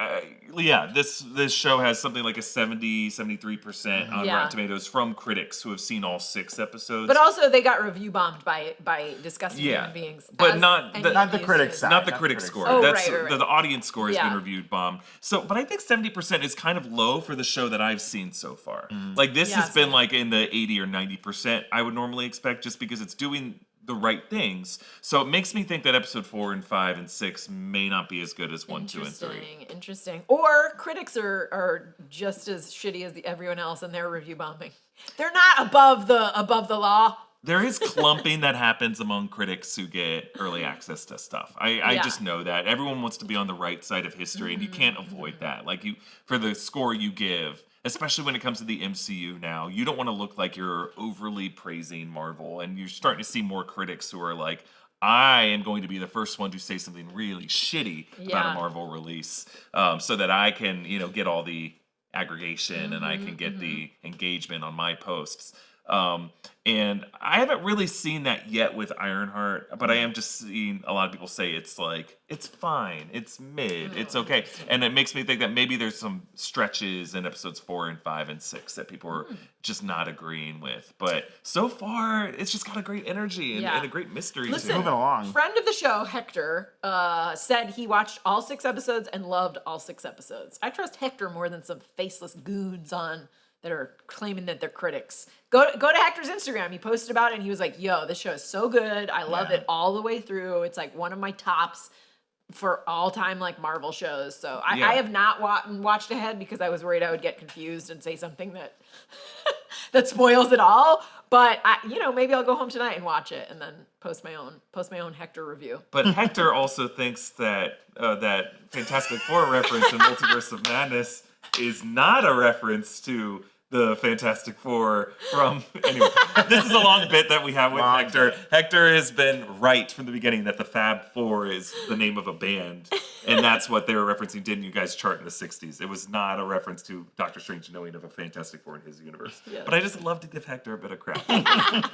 this show has something like a 73% on Rotten Tomatoes from critics who have seen all 6 episodes. But also, they got review bombed by disgusting human beings. But not the critics side. Not the critic score. Oh, That's right. the audience score has been reviewed bombed. So, but I think 70% is kind of low for the show that I've seen so far. Like this has been like in the 80 or 90% I would normally expect, just because it's doing the right things. So it makes me think that episode 4 and 5 and 6 may not be as good as 1, 2, and 3. Interesting. Or critics are just as shitty as everyone else, and they're review bombing. They're not above the law. There is clumping that happens among critics who get early access to stuff. I just know that. Everyone wants to be on the right side of history, and you can't avoid that. Like for the score you give, especially when it comes to the MCU now, you don't want to look like you're overly praising Marvel, and you're starting to see more critics who are like, I am going to be the first one to say something really shitty about a Marvel release, so that I can, get all the aggregation and I can get the engagement on my posts. And I haven't really seen that yet with Ironheart, but I am just seeing a lot of people say it's like, it's fine, it's mid, it's okay. And it makes me think that maybe there's some stretches in episodes 4 and 5 and 6 that people are just not agreeing with. But so far, it's just got a great energy and a great mystery. Listen, moving along. Friend of the show, Hector, said he watched all 6 episodes and loved all 6 episodes. I trust Hector more than some faceless goons that are claiming that they're critics. Go to Hector's Instagram. He posted about it and he was like, yo, this show is so good. I love it all the way through. It's like one of my tops for all time like Marvel shows. So I have not watched ahead because I was worried I would get confused and say something that that spoils it all. But maybe I'll go home tonight and watch it and then post my own Hector review. But Hector also thinks that that Fantastic Four reference in Multiverse of Madness is not a reference to the Fantastic Four from... Anyway, this is a long bit that we have with Hector. Hector has been right from the beginning that the Fab Four is the name of a band, and that's what they were referencing. Didn't you guys chart in the 60s? It was not a reference to Doctor Strange knowing of a Fantastic Four in his universe. Yeah. But I just love to give Hector a bit of crap.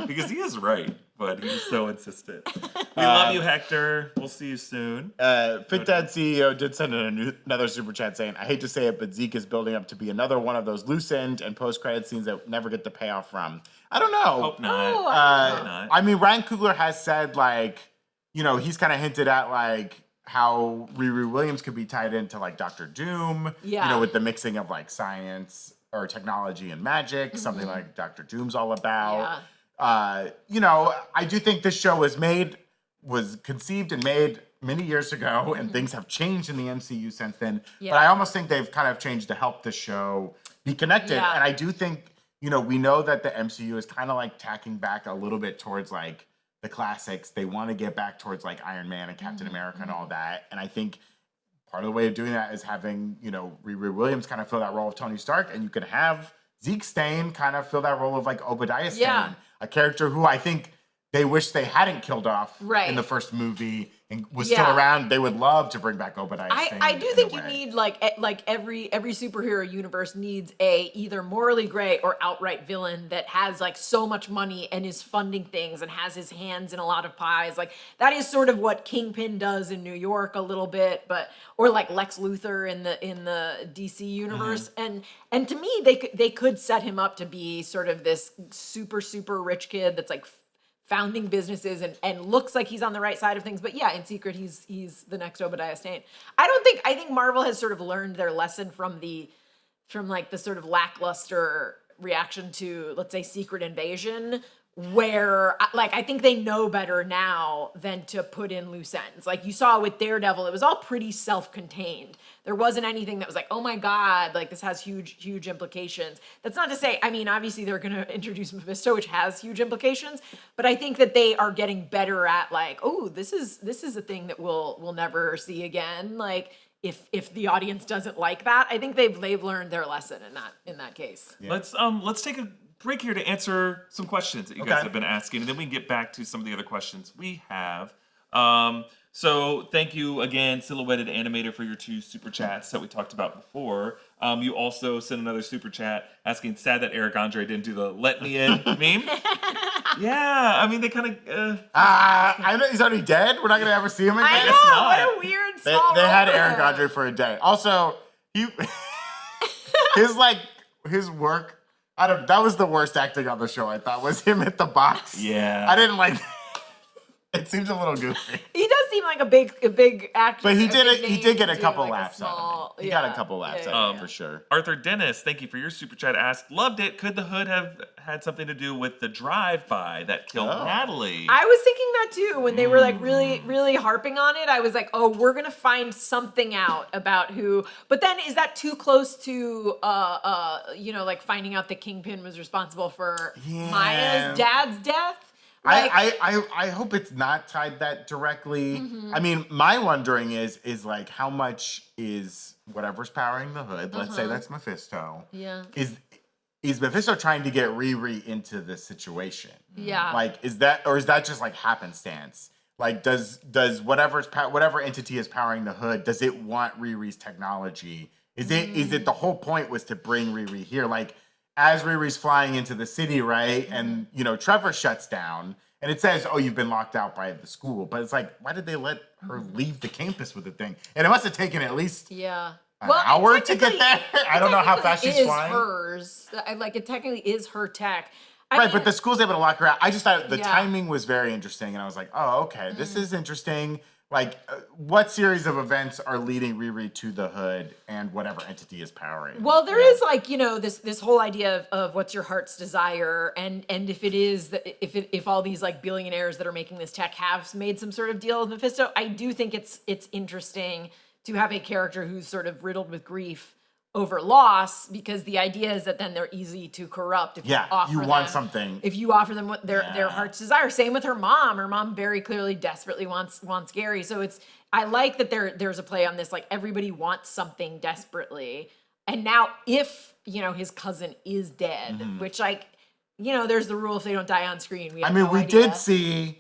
Because he is right, but he's so insistent. We love you, Hector. We'll see you soon. Fit Dad CEO did send in another super chat saying, I hate to say it, but Zeke is building up to be another one of those loose end and post-credit scenes that never get the payoff from. I don't know. Hope not. Hope not. I mean, Ryan Coogler has said, like, he's kind of hinted at, like, how Riri Williams could be tied into, like, Dr. Doom, with the mixing of, like, science or technology and magic, something like Dr. Doom's all about. I do think this show was conceived and made many years ago, and things have changed in the MCU since then. But I almost think they've kind of changed to help the show be connected. And I do think, we know that the MCU is kind of like tacking back a little bit towards like the classics. They want to get back towards like Iron Man and Captain America and all that. And I think part of the way of doing that is having, Riri Williams kind of fill that role of Tony Stark, and you could have Zeke Stane kind of fill that role of like Obadiah Stane, a character who I think they wish they hadn't killed off in the first movie and was still around. They would love to bring back Obadiah Stane. I do think you need like every superhero universe needs a either morally gray or outright villain that has like so much money and is funding things and has his hands in a lot of pies. Like that is sort of what Kingpin does in New York a little bit, or like Lex Luthor in the DC universe. And to me, they could set him up to be sort of this super rich kid that's like founding businesses and looks like he's on the right side of things, but in secret he's the next Obadiah Stane. I think Marvel has sort of learned their lesson from like the sort of lackluster reaction to, let's say, Secret Invasion, where like I think they know better now than to put in loose ends. Like you saw with Daredevil, it was all pretty self-contained. There wasn't anything that was like, oh my God, like this has huge implications. That's not to say, I mean, obviously they're going to introduce Mephisto, which has huge implications, but I think that they are getting better at like, oh, this is a thing that we'll never see again. Like if the audience doesn't like that, I think they've learned their lesson in that case. Yeah. Let's take a break here to answer some questions that you guys have been asking, and then we can get back to some of the other questions we have. So thank you again, Silhouetted Animator, for your 2 super chats that we talked about before. You also sent another super chat asking, sad that Eric Andre didn't do the "Let Me In" meme. Yeah, I mean they kind of. I know he's already dead. We're not gonna ever see him again. I know. What a weird. They had Eric Andre for a day. Also, his work. That was the worst acting on the show, I thought, was him at the box. Yeah. I didn't like that. It seems a little goofy. He does seem like a big actor. But he did get a couple laughs out of it. He got a couple laughs out of it, for sure. Arthur Dennis, thank you for your super chat. Asked, loved it. Could the Hood have had something to do with the drive-by that killed Natalie? I was thinking that too when they were like really harping on it. I was like, oh, we're gonna find something out about who. But then is that too close to like finding out that Kingpin was responsible for Maya's dad's death? Like, I hope it's not tied that directly. I mean, my wondering is like how much is whatever's powering the Hood, let's say that's Mephisto. Yeah. Is Mephisto trying to get Riri into this situation? Yeah. Like is that just like happenstance? Like does whatever entity is powering the Hood, does it want Riri's technology Is it the whole point was to bring Riri here? Like, as Riri's flying into the city, right? And, you know, Trevor shuts down. And it says, oh, you've been locked out by the school. But it's like, why did they let her leave the campus with the thing? And it must have taken at least an hour to get there. I don't know how fast she's flying. It is hers. Like, it technically is her tech. I Right, mean, but the school's able to lock her out. I just thought the timing was very interesting. And I was like, oh, okay, this is interesting. Like, what series of events are leading Riri to the hood and whatever entity is powering? Well, there is like, you know, this whole idea of what's your heart's desire, and if it is if all these like billionaires that are making this tech have made some sort of deal with Mephisto, I do think it's interesting to have a character who's sort of riddled with grief over loss, because the idea is that then they're easy to corrupt if you offer them something. If you offer them what their heart's desire. Same with her mom. Her mom very clearly desperately wants Gary. So I like that there's a play on this, like everybody wants something desperately. And now if, you know, his cousin is dead, which, like, you know, there's the rule, if they don't die on screen, we have no idea. Did see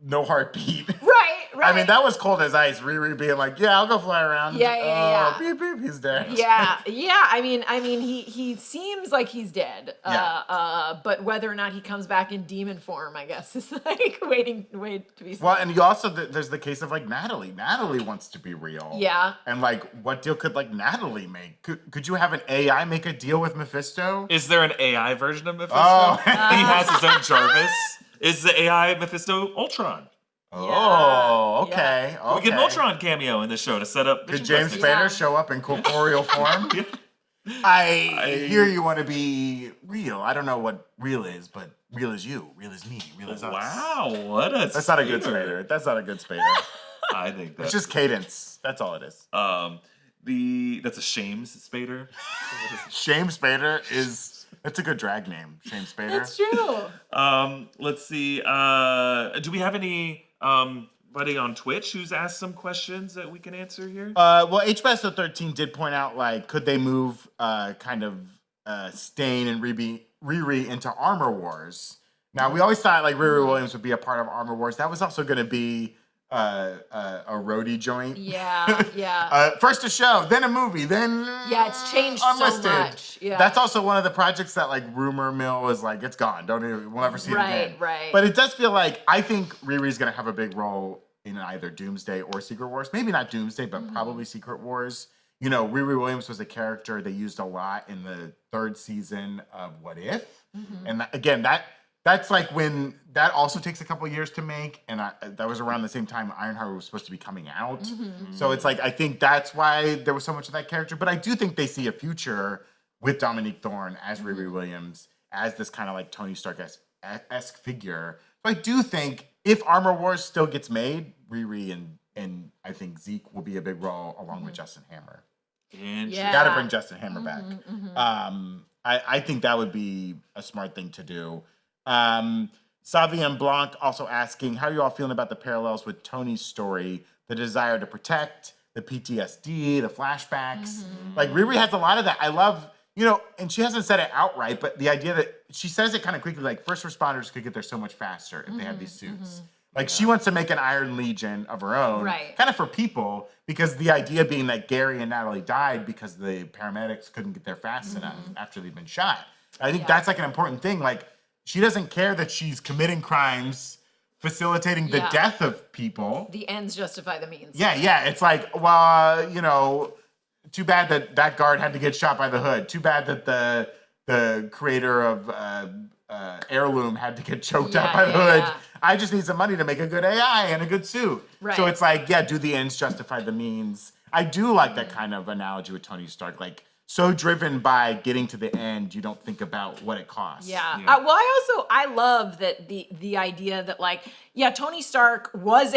No Heartbeat. Right. I mean, that was cold as ice. Riri being like, "Yeah, I'll go fly around." Yeah. Beep beep, he's dead. Yeah. I mean, he seems like he's dead. But whether or not he comes back in demon form, I guess, is like wait to be seen. Well, and you also there's the case of like Natalie. Natalie wants to be real. Yeah. And like, what deal could like Natalie make? Could you have an AI make a deal with Mephisto? Is there an AI version of Mephisto? Oh. He has his own Jarvis. Is the AI Mephisto Ultron? Oh, okay. We get an Ultron cameo in this show to set up. Did James Spader show up in corporeal form? I hear you want to be real. I don't know what real is, but real is you. Real is me. Real is us. Wow, what a That's not a good Spader. That's not a good Spader. I think that's... It's just cadence. That's all it is. That's a Shames Spader. Shame Spader is... That's a good drag name, Shame Spader. That's true. Let's see. Do we have any buddy on Twitch who's asked some questions that we can answer here? Well, HBasso13 did point out, like, could they move Stain and Riri into Armor Wars? Now, we always thought, like, Riri Williams would be a part of Armor Wars. That was also going to be a roadie joint. Yeah. First a show, then a movie, then it's changed unlisted. so much. Yeah. That's also one of the projects that like rumor mill is like, it's gone. We'll never see it again. Right. But it does feel like I think Riri's gonna have a big role in either Doomsday or Secret Wars. Maybe not Doomsday, but probably Secret Wars. You know, Riri Williams was a character they used a lot in the 3rd season of What If, and again that's like when that also takes a couple years to make, and that was around the same time Ironheart was supposed to be coming out. So it's like I think that's why there was so much of that character. But I do think they see a future with Dominique Thorne as Riri Williams as this kind of like Tony Stark-esque figure. So I do think if Armor Wars still gets made, Riri and I think Zeke will be a big role along with Justin Hammer. Got to bring Justin Hammer back. I think that would be a smart thing to do. Savian Blanc also asking, how are you all feeling about the parallels with Tony's story, the desire to protect, the PTSD, the flashbacks? Like, Riri has a lot of that. I love, you know, and she hasn't said it outright, but the idea that she says it kind of quickly, like, first responders could get there so much faster if they had these suits. Like, she wants to make an Iron Legion of her own, kind of for people, because the idea being that Gary and Natalie died because the paramedics couldn't get there fast enough after they'd been shot. I think that's like an important thing. Like, she doesn't care that she's committing crimes, facilitating the death of people. The ends justify the means. Yeah. It's like, well, you know, too bad that guard had to get shot by the Hood. Too bad that the creator of Heirloom had to get choked out by the Hood. I just need some money to make a good AI and a good suit. Right. So it's like, do the ends justify the means? I do like that kind of analogy with Tony Stark. Like, so driven by getting to the end, you don't think about what it costs. Well, I love that the idea that, like, Tony Stark was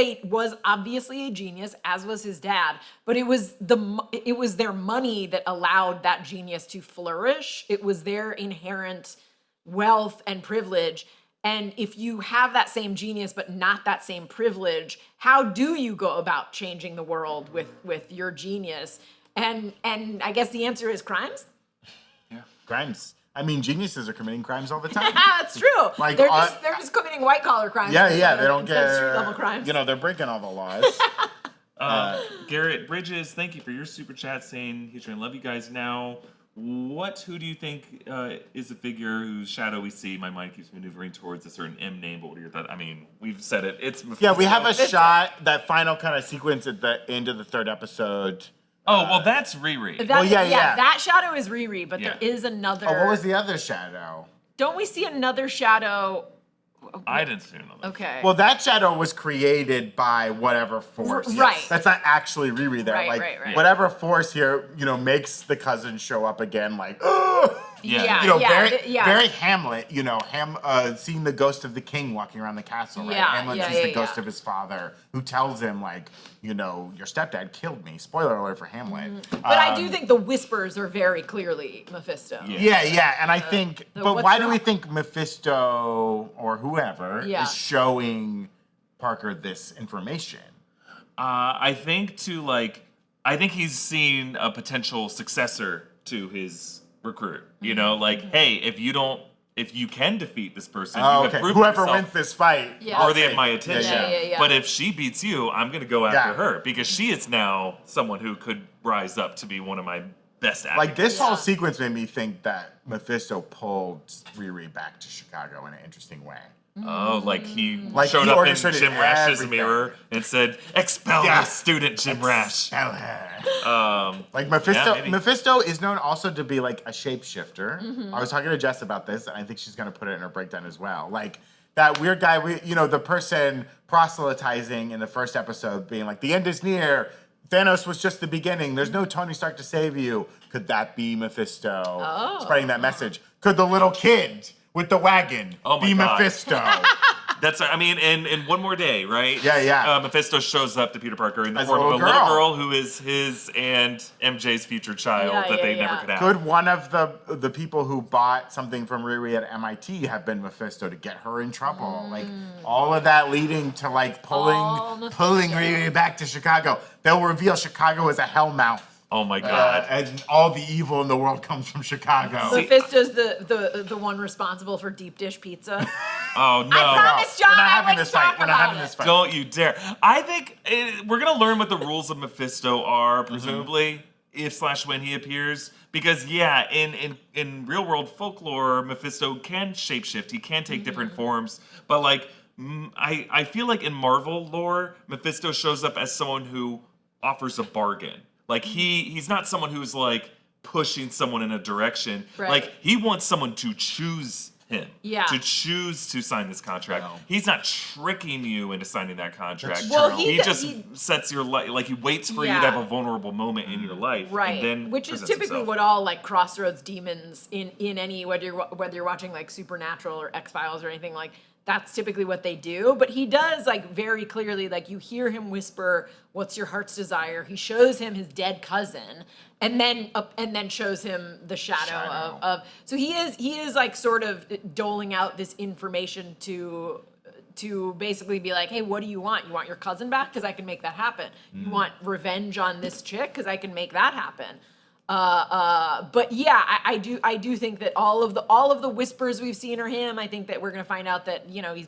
obviously a genius, as was his dad, but it was their money that allowed that genius to flourish. It was their inherent wealth and privilege. And if you have that same genius but not that same privilege, how do you go about changing the world with your genius? And I guess the answer is crimes. Yeah, crimes. I mean, geniuses are committing crimes all the time. That's true. Like, they're just committing white collar crimes. Yeah, they don't get street level crimes. You know, they're breaking all the laws. Garrett Bridges, thank you for your super chat saying he's trying to love you guys now. Who do you think is a figure whose shadow we see? My mind keeps maneuvering towards a certain M name, but what are your thoughts? I mean, we've said it. It's Mephisto. Yeah, we have a shot, that final kind of sequence at the end of the third episode. Oh, well, that's Riri. That shadow is Riri, but there is another. Oh, what was the other shadow? Don't we see another shadow? I didn't see another. Okay. Well, that shadow was created by whatever force. Right. That's not actually Riri there. Right. Whatever force here, makes the cousin show up again, like, very Hamlet, seeing the ghost of the king walking around the castle, right? Hamlet sees the ghost of his father, who tells him, like, your stepdad killed me. Spoiler alert for Hamlet. But I do think the whispers are very clearly Mephisto. Yeah, and I think, but why do we think Mephisto or whoever is showing Parker this information? I think he's seen a potential successor to his recruit. Hey, if you can defeat this person, you have proven whoever yourself wins this fight, worthy of my attention. Yeah. But if she beats you, I'm gonna go after her because she is now someone who could rise up to be one of my best advocates. Like, this whole sequence made me think that Mephisto pulled Riri back to Chicago in an interesting way. Oh, like he showed up in Jim Rash's mirror and said, "Expel this student, Jim Rash." Expel her. Mephisto is known also to be like a shapeshifter. I was talking to Jess about this, and I think she's going to put it in her breakdown as well. Like, that weird guy, the person proselytizing in the first episode being like, the end is near. Thanos was just the beginning. There's no Tony Stark to save you. Could that be Mephisto spreading that message? Could the little kid with the wagon be Mephisto? In One More Day, right? Yeah. Mephisto shows up to Peter Parker in the As form a of a little little girl girl who is his and MJ's future child that they never could have. Could one of the people who bought something from Riri at MIT have been Mephisto to get her in trouble? Like, all of that leading to, like, pulling Riri back to Chicago. They'll reveal Chicago is a hellmouth. Oh my God! And all the evil in the world comes from Chicago. Mephisto's the one responsible for deep dish pizza. Oh no! I promise, John. We're not having this fight. We're not having this fight. Don't you dare! I think we're gonna learn what the rules of Mephisto are, presumably, if/when he appears. Because in real world folklore, Mephisto can shapeshift. He can take different forms. But like, I feel like in Marvel lore, Mephisto shows up as someone who offers a bargain. Like, he's not someone who's, like, pushing someone in a direction. Right. Like, he wants someone to choose him. Yeah. To choose to sign this contract. No. He's not tricking you into signing that contract. Well, he just sets your life, like, he waits for you to have a vulnerable moment in your life. Right. And then which is typically what all, like, crossroads demons in any, whether you're watching, like, Supernatural or X-Files or anything, like, that's typically what they do. But he does, like, very clearly, like, you hear him whisper, "What's your heart's desire?" He shows him his dead cousin, and then shows him the shadow. Of so he is like sort of doling out this information to basically be like, hey, what do you want? You want your cousin back? Because I can make that happen. You want revenge on this chick? Because I can make that happen. But yeah, I do think that all of the whispers we've seen are him. I think that we're gonna find out that he's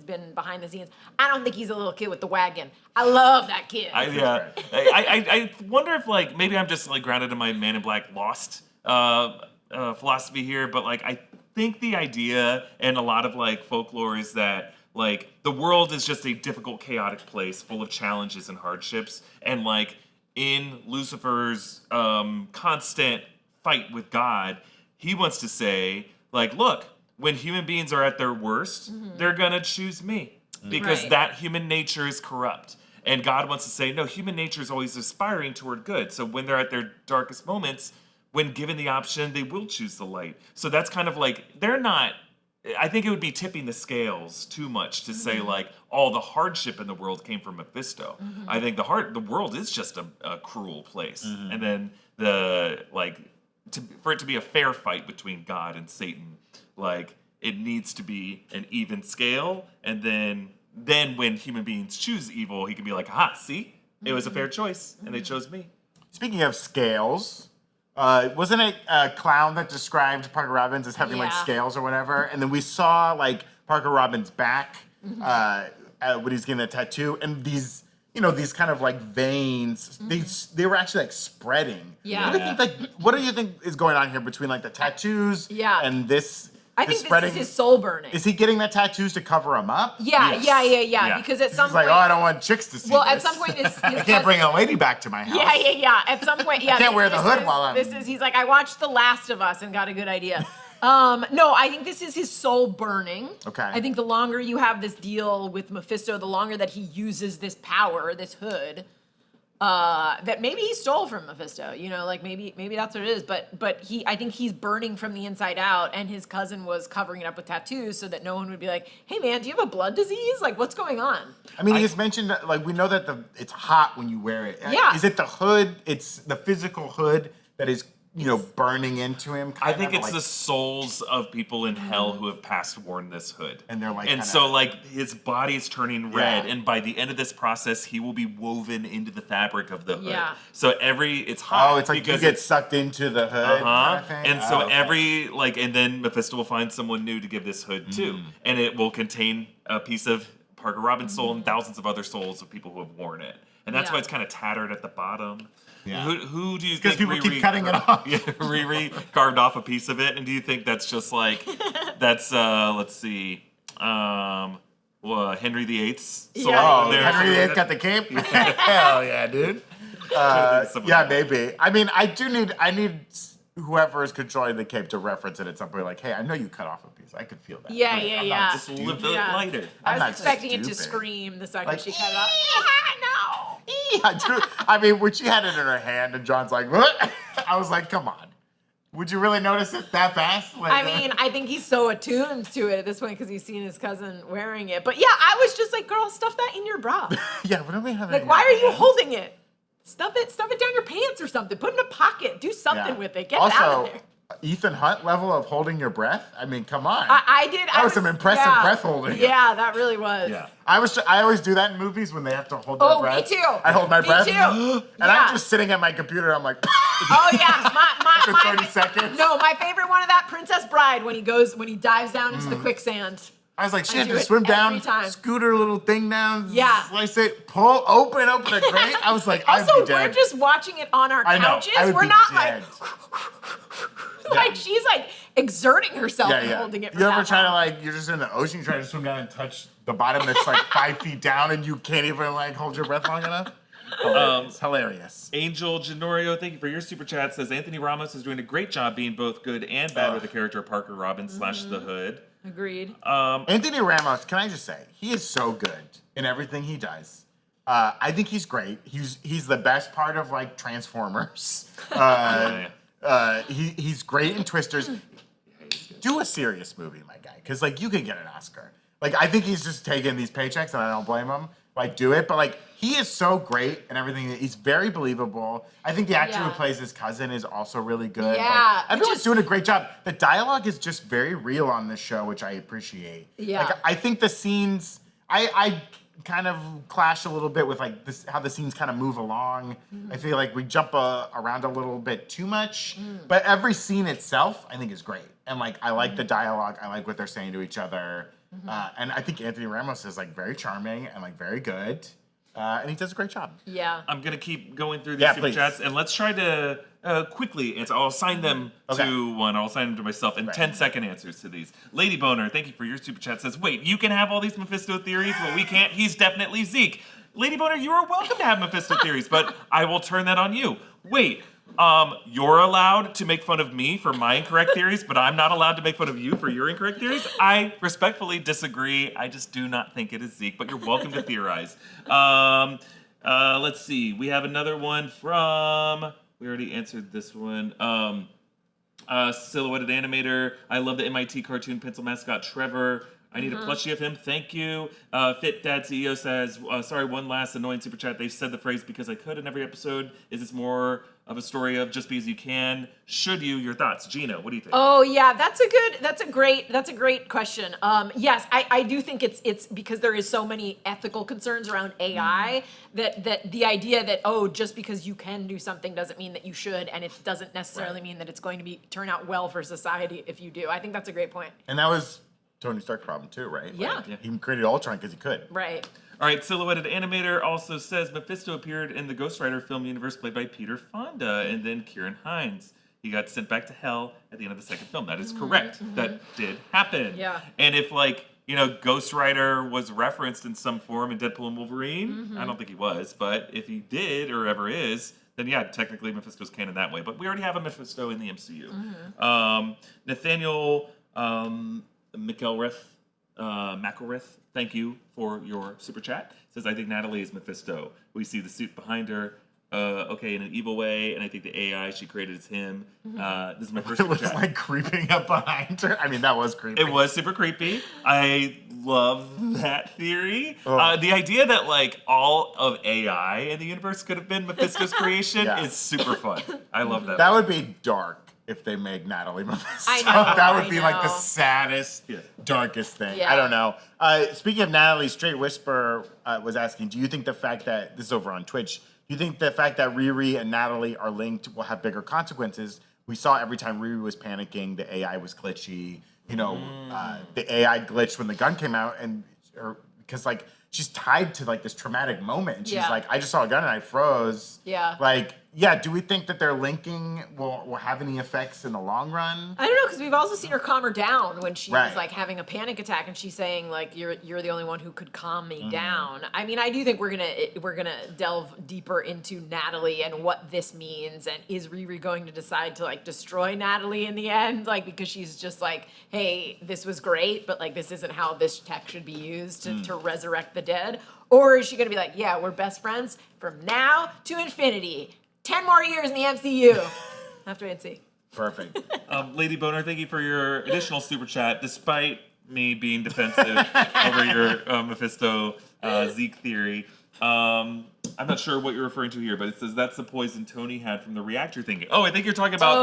been behind the scenes. I don't think he's a little kid with the wagon. I love that kid. I wonder if, like, maybe I'm just, like, grounded in my Man in Black Lost philosophy here, but, like, I think the idea and a lot of, like, folklore is that, like, the world is just a difficult, chaotic place full of challenges and hardships, and, like, in Lucifer's constant fight with God, he wants to say, like, look, when human beings are at their worst, they're gonna choose me because that human nature is corrupt. And God wants to say, no, human nature is always aspiring toward good. So when they're at their darkest moments, when given the option, they will choose the light. So that's kind of like, they're not, I think it would be tipping the scales too much to say, like, all the hardship in the world came from Mephisto. I think the world is just a cruel place. And then for it to be a fair fight between God and Satan, like, it needs to be an even scale. And then when human beings choose evil, he can be like, aha, see? It was a fair choice, and they chose me. Speaking of scales, wasn't it a clown that described Parker Robbins as having, like, scales or whatever? And then we saw, like, Parker Robbins' back when he's getting a tattoo, and these, these kind of like veins. They were actually like spreading. Yeah. What do you think is going on here between like the tattoos and this? I think spreading, this is his soul burning. Is he getting the tattoos to cover him up? Yeah. Because at some point, he's like, I don't want chicks to see well, this. at some point, I can't bring a lady back to my house. Yeah. At some point, I can't wear the hood while I'm. He's like, I watched The Last of Us and got a good idea. No, I think this is his soul burning. Okay. I think the longer you have this deal with Mephisto, the longer that he uses this power, this hood, that maybe he stole from Mephisto. Like maybe that's what it is. But I think he's burning from the inside out, and his cousin was covering it up with tattoos so that no one would be like, hey man, do you have a blood disease? Like, what's going on? I mean, he's mentioned that, like, we know that it's hot when you wear it. Yeah. Is it the hood? It's the physical hood that is burning into him. I think it's the souls of people in hell who have past worn this hood. And they're like, and so like his body's turning red, and by the end of this process, he will be woven into the fabric of the hood. Yeah. So it's hot. Oh, it's like you get sucked into the hood. Kind of thing? And so and then Mephisto will find someone new to give this hood to, and it will contain a piece of Parker Robbins' soul and thousands of other souls of people who have worn it. And that's why it's kind of tattered at the bottom. Yeah. Who do you think? Because people keep cutting it off. Yeah, Riri carved off a piece of it, and do you think that's just like let's see, Henry VIII's soul? Oh, Henry VIII got the cape. Hell yeah, dude. Yeah, maybe. I mean, I need whoever is controlling the cape to reference it at some point. Like, hey, I know you cut off a piece. I could feel that. Yeah. Just live it lighter. I was expecting it to scream the second she cut it off. No. I mean, when she had it in her hand and John's like, what? I was like, come on. Would you really notice it that fast? Like, I mean, I think he's so attuned to it at this point because he's seen his cousin wearing it. But yeah, I was just like, girl, stuff that in your bra. Yeah, what do we have? Like, why are you holding it? Stuff it down your pants or something. Put it in a pocket. Do something with it. Get it out of there. Ethan Hunt level of holding your breath. I mean, come on. That was some impressive breath holding. Yeah, that really was. Yeah. I always do that in movies when they have to hold their breath. Oh, me too. I hold my breath. Me too. And I'm just sitting at my computer. I'm like, oh yeah, for 30 seconds. No, my favorite one of that Princess Bride when he dives down into the quicksand. I was like, she had to swim down, scoot her little thing down, slice it, open up the grate. I was like, also, I'd be dead. we're just watching it on our couches. We're not dead. Like she's like exerting herself and holding it. You ever try to like, you're just in the ocean, you try to swim down and touch the bottom that's like 5 feet down and you can't even like hold your breath long enough? It's hilarious. Angel Genorio, thank you for your super chat. Says Anthony Ramos is doing a great job being both good and bad with the character of Parker Robbins / the Hood. Agreed. Anthony Ramos, can I just say, he is so good in everything he does. I think he's great. He's the best part of like Transformers. He's great in Twisters. Do a serious movie, my guy, because like you could get an Oscar. Like I think he's just taking these paychecks, and I don't blame him. Like do it, but like he is so great and everything. He's very believable. I think the actor who plays his cousin is also really good. Yeah, like, everyone's doing a great job. The dialogue is just very real on this show, which I appreciate. Yeah, like I think the scenes, I kind of clash a little bit with like this, how the scenes kind of move along. I feel like we jump around a little bit too much, but every scene itself I think is great. And like I like the dialogue. I like what they're saying to each other. And I think Anthony Ramos is like very charming and like very good. And he does a great job. Yeah. I'm going to keep going through these super chats, and let's try to quickly answer. I'll assign them to one. I'll assign them to myself, and 10-second answers to these. Lady Boner, thank you for your super chat. Says, wait, you can have all these Mephisto theories, but we can't? He's definitely Zeke. Lady Boner, you are welcome to have Mephisto theories, but I will turn that on you. Wait, you're allowed to make fun of me for my incorrect theories, but I'm not allowed to make fun of you for your incorrect theories? I respectfully disagree. I just do not think it is Zeke, but you're welcome to theorize. Let's see. We have another one from... We already answered this one. Silhouetted Animator. I love the MIT cartoon pencil mascot Trevor. I need a plushie of him. Thank you. Fit Dad CEO says, sorry, one last annoying super chat. They've said the phrase because I could in every episode. Is this more of a story of just because you can? Should you? Your thoughts. Gina, what do you think? Oh yeah, that's a great question. Yes, I do think it's because there is so many ethical concerns around AI that the idea that, oh, just because you can do something doesn't mean that you should, and it doesn't necessarily mean that it's going to turn out well for society if you do. I think that's a great point. And that was Tony Stark's problem too, right? Yeah. Like, he created Ultron because he could. Right. All right, Silhouetted Animator also says Mephisto appeared in the Ghost Rider film universe played by Peter Fonda and then Kieran Hines. He got sent back to hell at the end of the second film. That is correct. That did happen. Yeah. And if, like, you know, Ghost Rider was referenced in some form in Deadpool and Wolverine, I don't think he was, but if he did or ever is, then yeah, technically Mephisto's canon that way. But we already have a Mephisto in the MCU. Nathaniel McElrath, thank you for your super chat. Says, I think Natalie is Mephisto. We see the suit behind her. Okay, in an evil way, and I think the AI she created is him. This is my first It was chat. like creeping up behind her. I mean, that was creepy. It was super creepy. I love that theory. Oh. The idea that like all of AI in the universe could have been Mephisto's creation Yeah. is super fun. I love that. That would be dark if they made Natalie Mephisto. I know, that would I be like the know. saddest, Yeah. darkest thing. Yeah. I don't know. Speaking of Natalie, Straight Whisper was asking, do you think the fact that, this is over on Twitch, do you think the fact that Riri and Natalie are linked will have bigger consequences? We saw every time Riri was panicking, the AI was glitchy. You know, the AI glitched when the gun came out, and because like she's tied to like this traumatic moment, and she's Yeah. like, I just saw a gun and I froze. Yeah. Like, yeah. Do we think that their linking will have any effects in the long run? I don't know, because we've also seen her calm her down when she Right. was like having a panic attack, and she's saying like, "You're the only one who could calm Mm-hmm. me down." I mean, I do think we're gonna delve deeper into Natalie and what this means, and is Riri going to decide to like destroy Natalie in the end, like because she's just like, "Hey, this was great, but like this isn't how this tech should be used to resurrect the dead," or is she gonna be like, "Yeah, we're best friends from now to infinity, 10 more years in the MCU." Have to wait and see. Perfect. Lady Boner, thank you for your additional super chat. Despite me being defensive over your Mephisto Zeke theory, I'm not sure what you're referring to here, but it says that's the poison Tony had from the reactor thing. Oh, I think you're talking about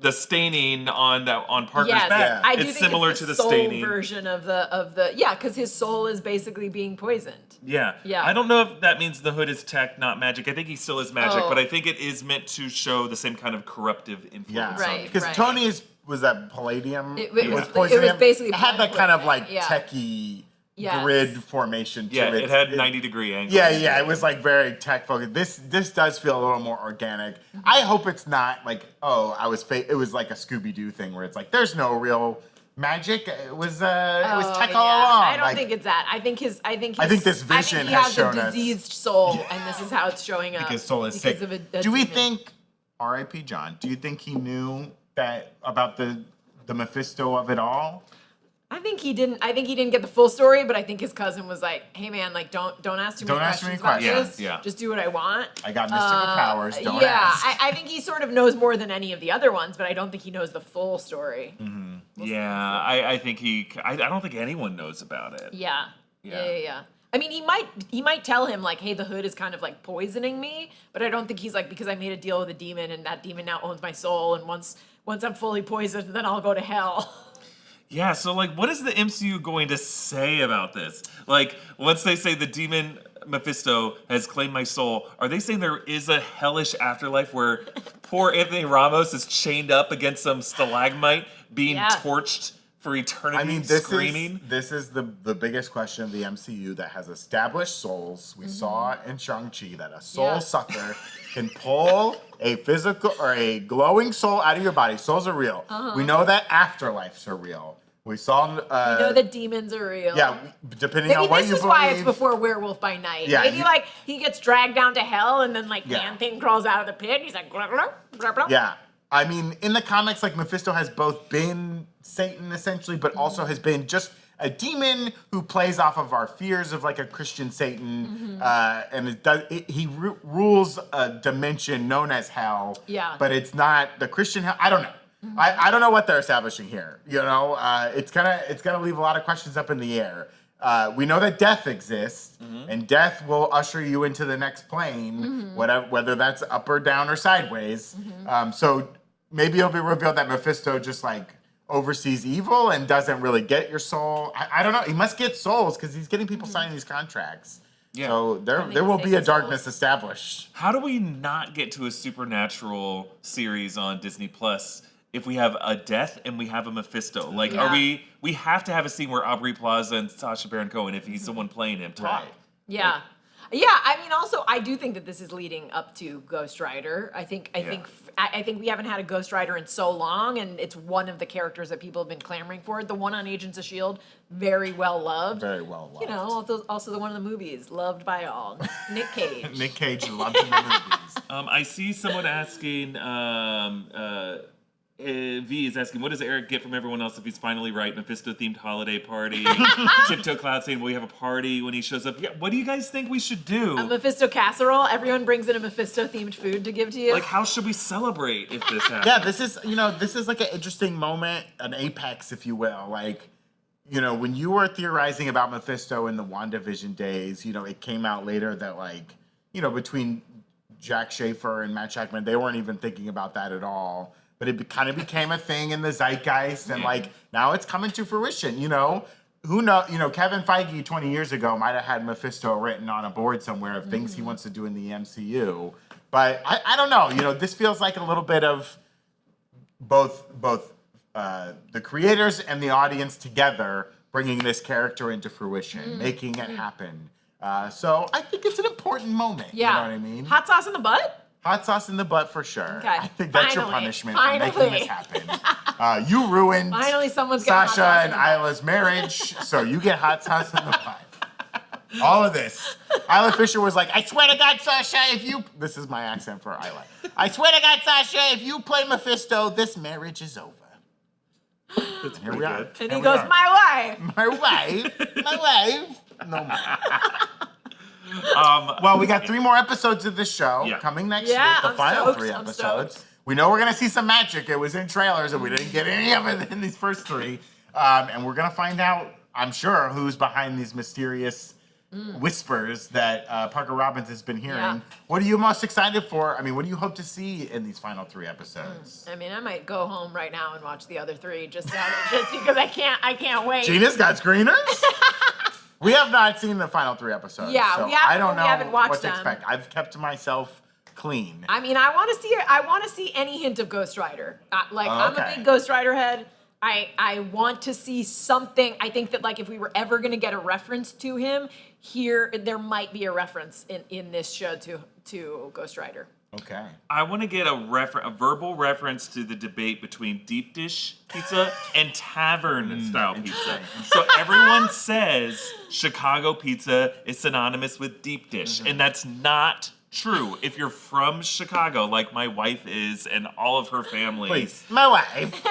the staining on Parker's Yes, back. I do It's think similar it's to the the soul staining version of the yeah, because his soul is basically being poisoned. Yeah. Yeah. I don't know if that means the Hood is tech, not magic. I think he still is magic, Oh. but I think it is meant to show the same kind of corruptive Yeah. influence. Right. Because Tony's, was that palladium? It was poisoning him? basically It had that kind of like yeah. techie Yes. grid formation to Yeah, it. it had 90-degree angles. Yeah, it was like very tech focused. This does feel a little more organic. I hope it's not like, oh, it was like a Scooby Doo thing where it's like there's no real magic. It was tech all along. I don't Like, think it's that. I think this vision has he shown has a us- diseased soul, and this is how it's showing up. his soul is because sick. of a Do we demon. think, R.I.P. John? Do you think he knew that about the Mephisto of it all? I think he didn't. I think he didn't get the full story, but I think his cousin was like, "Hey, man, like, don't ask too many Don't ask too questions many about questions. this. Yeah. Just do what I want." I got mystical powers. Don't yeah, ask. I think he sort of knows more than any of the other ones, but I don't think he knows the full story. Yeah, I think I don't think anyone knows about it. Yeah. Yeah. Yeah. I mean, he might tell him like, "Hey, the Hood is kind of like poisoning me," but I don't think he's like, because I made a deal with a demon and that demon now owns my soul, and once I'm fully poisoned, then I'll go to hell. Yeah, so like what is the MCU going to say about this? Like once they say the demon Mephisto has claimed my soul, are they saying there is a hellish afterlife where poor Anthony Ramos is chained up against some stalagmite being Yeah. torched for eternity, I mean, screaming? this is the biggest question of the MCU that has established souls. We saw in Shang-Chi that a soul Yeah. sucker can pull a physical or a glowing soul out of your body. Souls are real. We know that afterlives are real. We saw. You know that demons are real. Yeah, depending Maybe on what this you is believe. why it's before Werewolf by Night. Yeah, Maybe you- like he gets dragged down to hell, and then like Yeah. man thing crawls out of the pit. And he's like, blah, blah, blah, blah. Yeah. I mean, in the comics, like Mephisto has both been Satan essentially, but also has been just a demon who plays off of our fears of like a Christian Satan, and he rules a dimension known as hell. Yeah. But it's not the Christian hell. I don't know. I don't know what they're establishing here. You know, it's gonna leave a lot of questions up in the air. We know that death exists, and death will usher you into the next plane, whether that's up or down or sideways. So maybe it'll be revealed that Mephisto just like oversees evil and doesn't really get your soul. I don't know. He must get souls because he's getting people signing these contracts. Yeah. So there will be a darkness established. How do we not get to a supernatural series on Disney Plus if we have a death and we have a Mephisto? Like, Yeah. we have to have a scene where Aubrey Plaza and Sacha Baron Cohen, if he's the one playing him, talk. Right. Yeah. Yeah, I mean, also, I do think that this is leading up to Ghost Rider. I think we haven't had a Ghost Rider in so long, and it's one of the characters that people have been clamoring for. The one on Agents of S.H.I.E.L.D., very well loved. Very well loved. You know, also the one in the movies, loved by all. Nick Cage. Nick Cage loved in the movies. I see someone asking, V is asking, what does Erik get from everyone else if he's finally right? Mephisto-themed holiday party. Tiptoe Cloud saying, we have a party when he shows up. Yeah, what do you guys think we should do? A Mephisto casserole. Everyone brings in a Mephisto-themed food to give to you. Like, how should we celebrate if this happens? Yeah, this is like an interesting moment, an apex, if you will. Like, when you were theorizing about Mephisto in the WandaVision days, it came out later that, like, between Jack Schaefer and Matt Shackman, they weren't even thinking about that at all. But it kind of became a thing in the zeitgeist, and like now it's coming to fruition. Who knows? Kevin Feige 20 years ago might have had Mephisto written on a board somewhere of things he wants to do in the MCU. But I don't know. This feels like a little bit of both the creators and the audience together bringing this character into fruition, making it happen. So I think it's an important moment. Yeah. You know what I mean? Hot sauce in the butt? Hot sauce in the butt for sure. Okay. I think that's your Finally. punishment for making this happen. You ruined Finally, someone's getting Sasha hot sauce and in the butt. Isla's marriage, so you get hot sauce in the butt. All of this. Isla Fisher was like, I swear to God, Sasha, if you... This is my accent for Isla. I swear to God, Sasha, if you play Mephisto, this marriage is over. That's Here pretty we are. good. And Here he we goes, are. my wife. My wife. No more. Well, we got 3 more episodes of this show coming next week. The I'm final stoked. 3 I'm episodes. stoked. We know we're gonna see some magic. It was in trailers, and we didn't get any of it in these first 3. And we're gonna find out, I'm sure, who's behind these mysterious whispers that Parker Robbins has been hearing. Yeah. What are you most excited for? I mean, what do you hope to see in these final 3 episodes? I mean, I might go home right now and watch the other 3 just because I can't wait. Gina's got screeners. We have not seen the final 3 episodes. Yeah, so we haven't- I don't know we haven't watched what to them. expect. I've kept myself clean. I mean, I want to see any hint of Ghost Rider. I'm a Okay. big Ghost Rider head. I want to see something. I think that, like, if we were ever going to get a reference to him, there might be a reference in this show to Ghost Rider. Okay. I want to get a verbal reference to the debate between deep dish pizza and tavern style pizza. So everyone says Chicago pizza is synonymous with deep dish, and that's not true. If you're from Chicago, like my wife is and all of her family, Please, my wife.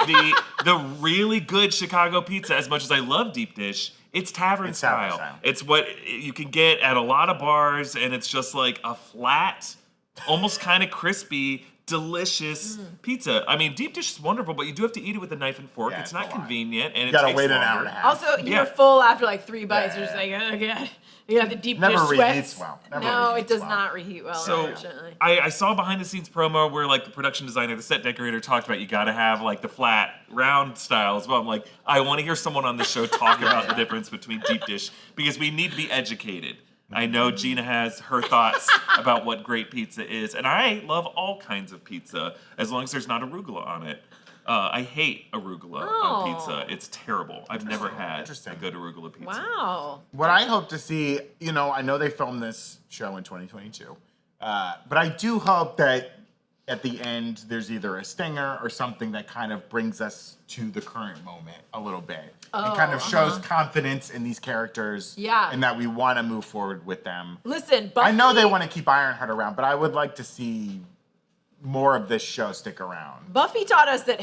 the really good Chicago pizza, as much as I love deep dish, it's tavern style. It's what you can get at a lot of bars, and it's just like a flat, almost kind of crispy, delicious pizza. I mean, deep dish is wonderful, but you do have to eat it with a knife and fork. Yeah, it's it's a not lot. convenient, and You it gotta takes wait an longer. hour and a half. Also, Yeah. you're full after like 3 bites. Yeah. You're just like, oh god, you got the deep Never dish reheats sweats. well. Never No, it reheats does well. not reheat well. So Unfortunately. I saw behind the scenes promo where like the production designer, the set decorator talked about you gotta have like the flat, round style as well. I'm like, I want to hear someone on the show talk about the difference between deep dish because we need to be educated. I know Gina has her thoughts about what great pizza is, and I love all kinds of pizza as long as there's not arugula on it. I hate arugula on pizza. It's terrible. I've never had a good arugula pizza. Wow. What I hope to see, I know they filmed this show in 2022, but I do hope that at the end there's either a stinger or something that kind of brings us to the current moment a little bit. And kind of shows confidence in these characters and that we want to move forward with them. Listen, Buffy, I know they want to keep Ironheart around, but I would like to see more of this show stick around. Buffy taught us that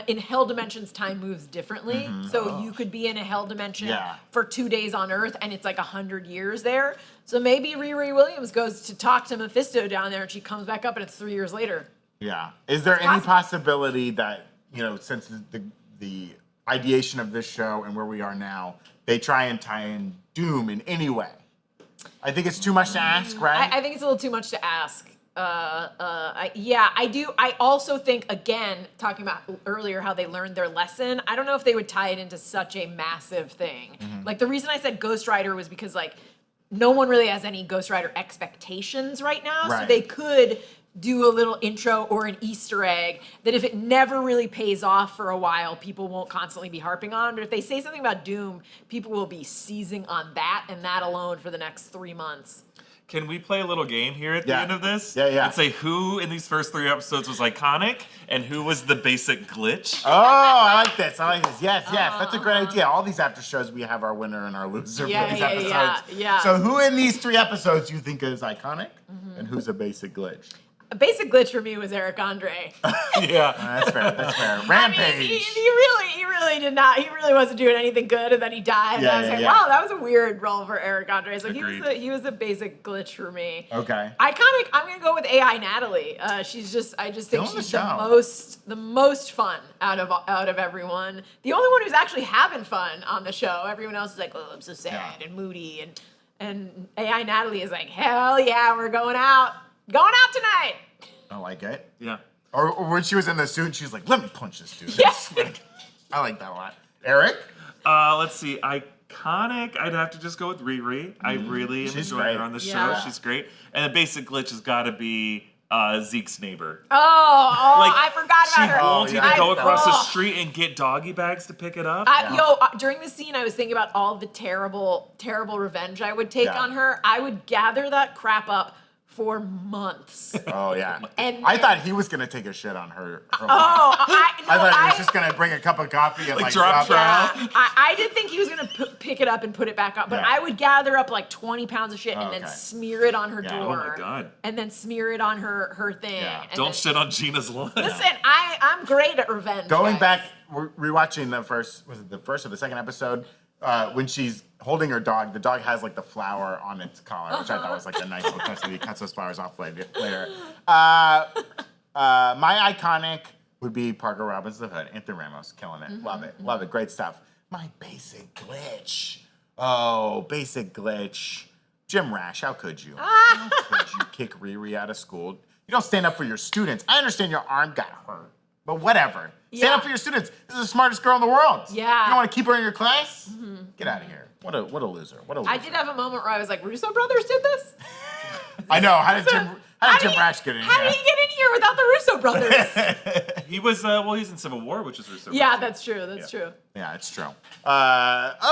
in hell dimensions time moves differently. So you could be in a hell dimension for 2 days on Earth and it's like 100 years there. So maybe Riri Williams goes to talk to Mephisto down there and she comes back up and it's 3 years later. Yeah. Is there any possibility that, since the ideation of this show and where we are now, they try and tie in Doom in any way? I think it's too much to ask, right? I think it's a little too much to ask. I do. I also think, again, talking about earlier how they learned their lesson, I don't know if they would tie it into such a massive thing. Like, the reason I said Ghost Rider was because, like, no one really has any Ghost Rider expectations right now. Right. So they could do a little intro or an Easter egg that if it never really pays off for a while, people won't constantly be harping on. But if they say something about Doom, people will be seizing on that and that alone for the next 3 months. Can we play a little game here at the end of this? Yeah. And say who in these first 3 episodes was iconic and who was the basic glitch? Oh, I like this. Yes. That's a great idea. All these after shows, we have our winner and our loser for these episodes. Yeah. So who in these 3 episodes you think is iconic and who's a basic glitch? A basic glitch for me was Eric Andre. Yeah. That's fair. Rampage. I mean, he really did not. He really wasn't doing anything good, and then he died. And I was like, yeah. wow, that was a weird role for Eric Andre. So Agreed. he was a basic glitch for me. Okay. Iconic. I'm gonna go with AI Natalie. I just think she's the most fun out of everyone. The only one who's actually having fun on the show. Everyone else is like, oh, I'm so sad and moody, and AI Natalie is like, hell yeah, we're going out tonight. I like it. Yeah. Or when she was in the suit, she was like, let me punch this dude. Yeah. I like that a lot. Eric? Let's see. Iconic. I'd have to just go with Riri. I really am enjoying her on the show. Yeah. She's great. And the basic glitch has got to be Zeke's neighbor. I forgot about her. She won't even go across the Oh. street and get doggy bags to pick it up. During the scene, I was thinking about all the terrible revenge I would take Yeah. on her. I would gather that crap up for months. Oh, yeah. And I thought he was going to take a shit on her. I thought he was just going to bring a cup of coffee and like drop drop her. it. I did think he was gonna pick it up and put it back up, but Yeah. I would gather up like 20 pounds of shit and Okay. then smear it on her Yeah. door. Oh my God. And then smear it on her thing. Yeah. And Don't then, shit on Gina's lunch. Listen, I'm great at revenge. Going guys. back, we're rewatching the first or the second episode, when she's holding her dog, the dog has like the flower on its collar, which I thought was like a nice little touch that he cuts those flowers off later. My iconic would be Parker Robbins The Hood. Anthony Ramos, killing it. Love it. Great stuff. My basic glitch. Oh, basic glitch. Jim Rash, how could you? How could you kick Riri out of school? You don't stand up for your students. I understand your arm got hurt, but whatever. Stand up for your students. This is the smartest girl in the world. Yeah. You don't want to keep her in your class? Get out of here. What a loser. What a loser. I did have a moment where I was like, Russo brothers did this? I know. How did Jim Rash get in here? How did he get in here without the Russo brothers? He was, he's in Civil War, which is Russo. Yeah, that's true. That's true. Yeah, it's true.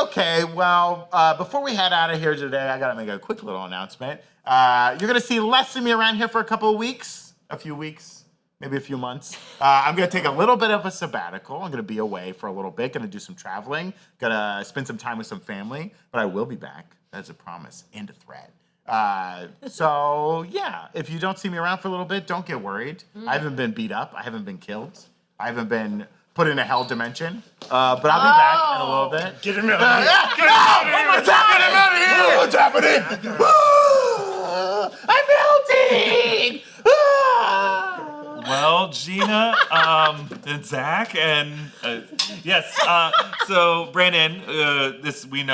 Okay, well, before we head out of here today, I got to make a quick little announcement. You're going to see less of me around here for a couple of weeks, a few weeks, maybe a few months. I'm going to take a little bit of a sabbatical. I'm going to be away for a little bit, going to do some traveling, going to spend some time with some family, but I will be back. That's a promise and a threat. So, yeah, if you don't see me around for a little bit, don't get worried. I haven't been beat up. I haven't been killed. I haven't been put in a hell dimension. But I'll be back in a little bit. Get him out of here. Get him What's happening? I'm melting! Well, Gina, and Zach, and yes. So Brandon, we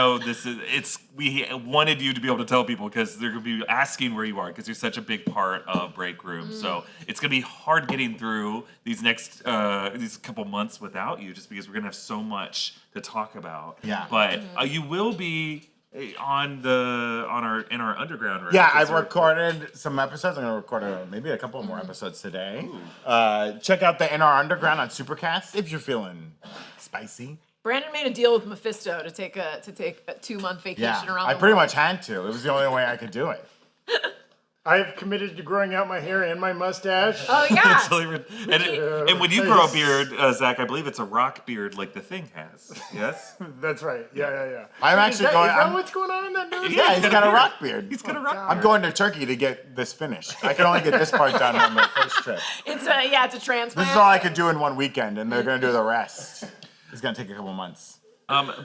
wanted you to be able to tell people because they're gonna be asking where you are because you're such a big part of Breakroom. So it's gonna be hard getting through these next these couple months without you, just because we're gonna have so much to talk about. Yeah. But you will be in our underground room. Yeah, I've recorded some episodes. I'm going to record maybe a couple more episodes today. Check out the In Our Underground on Supercast if you're feeling spicy. Brandon made a deal with Mephisto to take a 2-month vacation Yeah, around I the pretty world. much had to. It was the only way I could do it. I have committed to growing out my hair and my mustache. Oh yeah. And when you grow a beard, Zach, I believe it's a rock beard like the Thing has. Yes? That's right. Yeah. I'm Is actually that, going. Is that I'm- what's going on in that news? Yeah, he's got a rock beard. He's got a rock I'm going to Turkey to get this finished. I can only get this part done on the first trip. It's a transplant. This is all I could do in one weekend, and they're going to do the rest. It's going to take a couple months.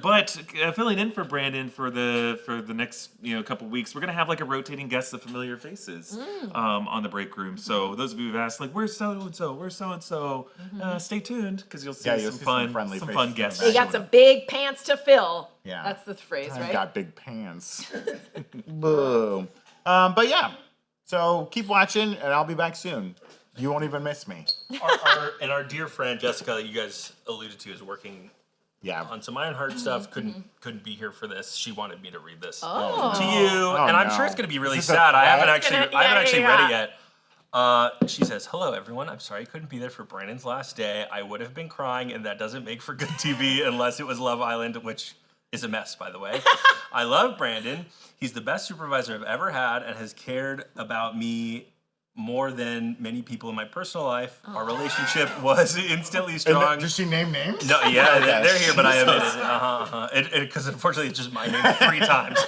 But filling in for Brandon for the next couple weeks, we're gonna have like a rotating guest of familiar faces on the Breakroom. So those of you who've asked, like, where's so and so, stay tuned because you'll see You'll some see fun, friendly some faces fun in the guests. back. They got some big pants to fill. Yeah. That's the phrase, I've right? got big pants. Boom. But yeah, so keep watching, and I'll be back soon. You won't even miss me. Our dear friend Jessica, that you guys alluded to, is working Yeah. on some Ironheart stuff. Couldn't be here for this. She wanted me to read this Oh. to you, and I'm no. sure it's going to be really Is this a sad. I threat? haven't actually Yeah, read it yet. She says, "Hello, everyone. I'm sorry I couldn't be there for Brandon's last day. I would have been crying, and that doesn't make for good TV unless it was Love Island, which is a mess, by the way. I love Brandon. He's the best supervisor I've ever had and has cared about me more than many people in my personal life. Our relationship was instantly strong." Does she name names? No, yeah, Okay. they're here, but I omitted it. Because unfortunately, it's just my name 3 times.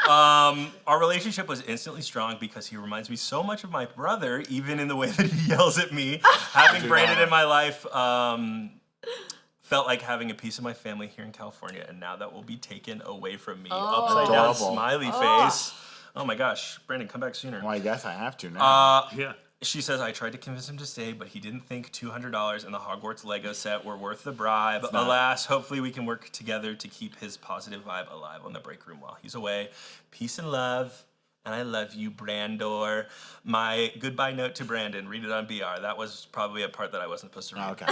Our relationship was instantly strong because he reminds me so much of my brother, even in the way that he yells at me. Having Brandon in my life felt like having a piece of my family here in California, and now that will be taken away from me. Upside down Adorable. smiley face. Oh my gosh, Brandon, come back sooner. Well, I guess I have to now. Yeah. She says, "I tried to convince him to stay, but he didn't think $200 and the Hogwarts Lego set were worth the bribe. Alas, hopefully we can work together to keep his positive vibe alive on the break room while he's away. Peace and love, and I love you, Brandor." My goodbye note to Brandon, read it on BR. That was probably a part that I wasn't supposed to read. Okay.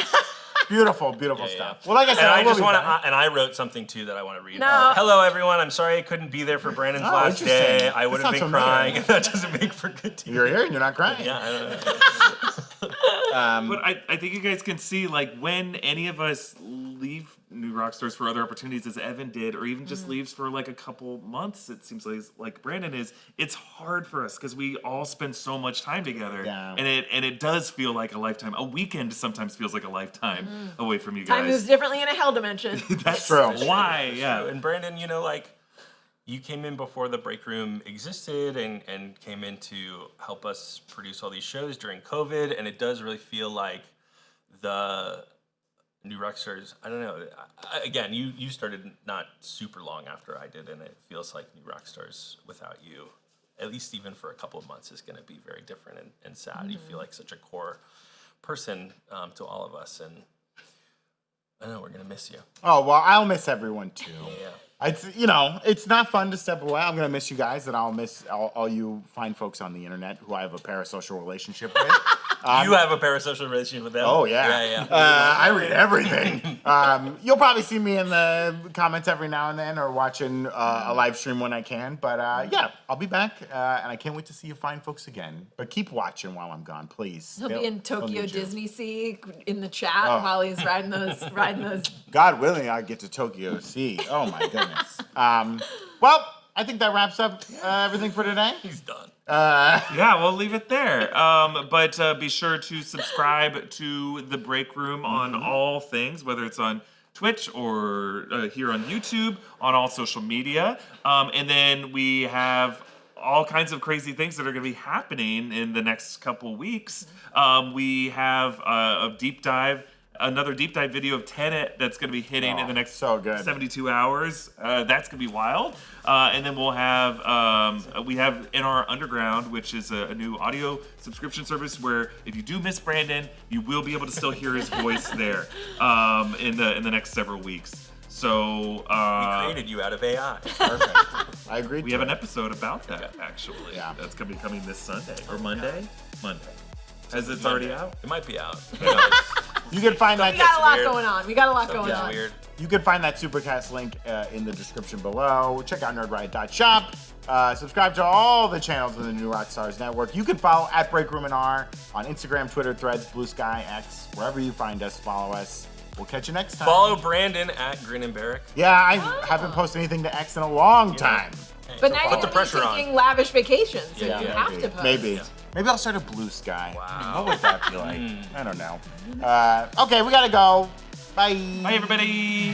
Beautiful stuff. Well, like I said, And I will just be want back. to, and I wrote something too that I want to read. No. Hello, everyone. I'm sorry I couldn't be there for Brandon's Oh, last interesting. day. I would That have been sounds familiar. crying, and that doesn't make for good TV. You're here and you're not crying. Yeah, I don't know. But I think you guys can see, like, when any of us leave New Rockstars for other opportunities, as Evan did, or even just leaves for like a couple months, it seems like Brandon is, it's hard for us because we all spend so much time together. Yeah. And it does feel like a lifetime. A weekend sometimes feels like a lifetime away from you guys. Time moves differently in a hell dimension. That's True. why, yeah. And Brandon, you know, like, you came in before the break room existed and came in to help us produce all these shows during COVID, and it does really feel like the New Rockstars, I don't know, again, you started not super long after I did, and it feels like New Rockstars without you, at least even for a couple of months, is going to be very different and sad. You feel like such a core person to all of us, and I know we're going to miss you. Oh, well, I'll miss everyone too. Yeah. It's not fun to step away. I'm gonna miss you guys, and I'll miss all you fine folks on the internet who I have a parasocial relationship with. You have a parasocial relationship with them? Oh yeah, I read everything. You'll probably see me in the comments every now and then, or watching a live stream when I can. But yeah, I'll be back, and I can't wait to see you fine folks again. But keep watching while I'm gone, please. He'll be in They'll Tokyo need you. Disney Sea in the chat while he's riding those. God willing, I get to Tokyo Sea. Oh my goodness. Well, I think that wraps up everything for today. He's done. Yeah, we'll leave it there. But be sure to subscribe to the Break Room on all things, whether it's on Twitch or here on YouTube, on all social media. And then we have all kinds of crazy things that are going to be happening in the next couple weeks. We have another deep dive video of Tenet that's going to be hitting in the next so good. 72 hours. That's going to be wild. And then we'll have, we have In Our Underground, which is a new audio subscription service where if you do miss Brandon, you will be able to still hear his voice there in the next several weeks. So We created you out of AI. Perfect. I agree. we have an episode about that, actually. Yeah. That's going to be coming this Sunday. Or Monday? Monday. As it's already out. It might be out. You can find that. We got a lot weird. going on. We got a lot So going it's on. weird. You can find that Supercast link in the description below. Check out nerdriot.shop. Subscribe to all the channels of the New Rockstars Network. You can follow at BreakroomNR on Instagram, Twitter, Threads, Blue Sky, X. Wherever you find us, follow us. We'll catch you next time. Follow Brandon at Grin and Barrick. Yeah, I haven't posted anything to X in a long time. But now Put you're the pressure on. taking lavish vacations, so Yeah, you maybe. have to post. Maybe. Maybe I'll start a Blue Sky. Wow. What would that be like? I don't know. Okay, we gotta go. Bye. Bye, everybody.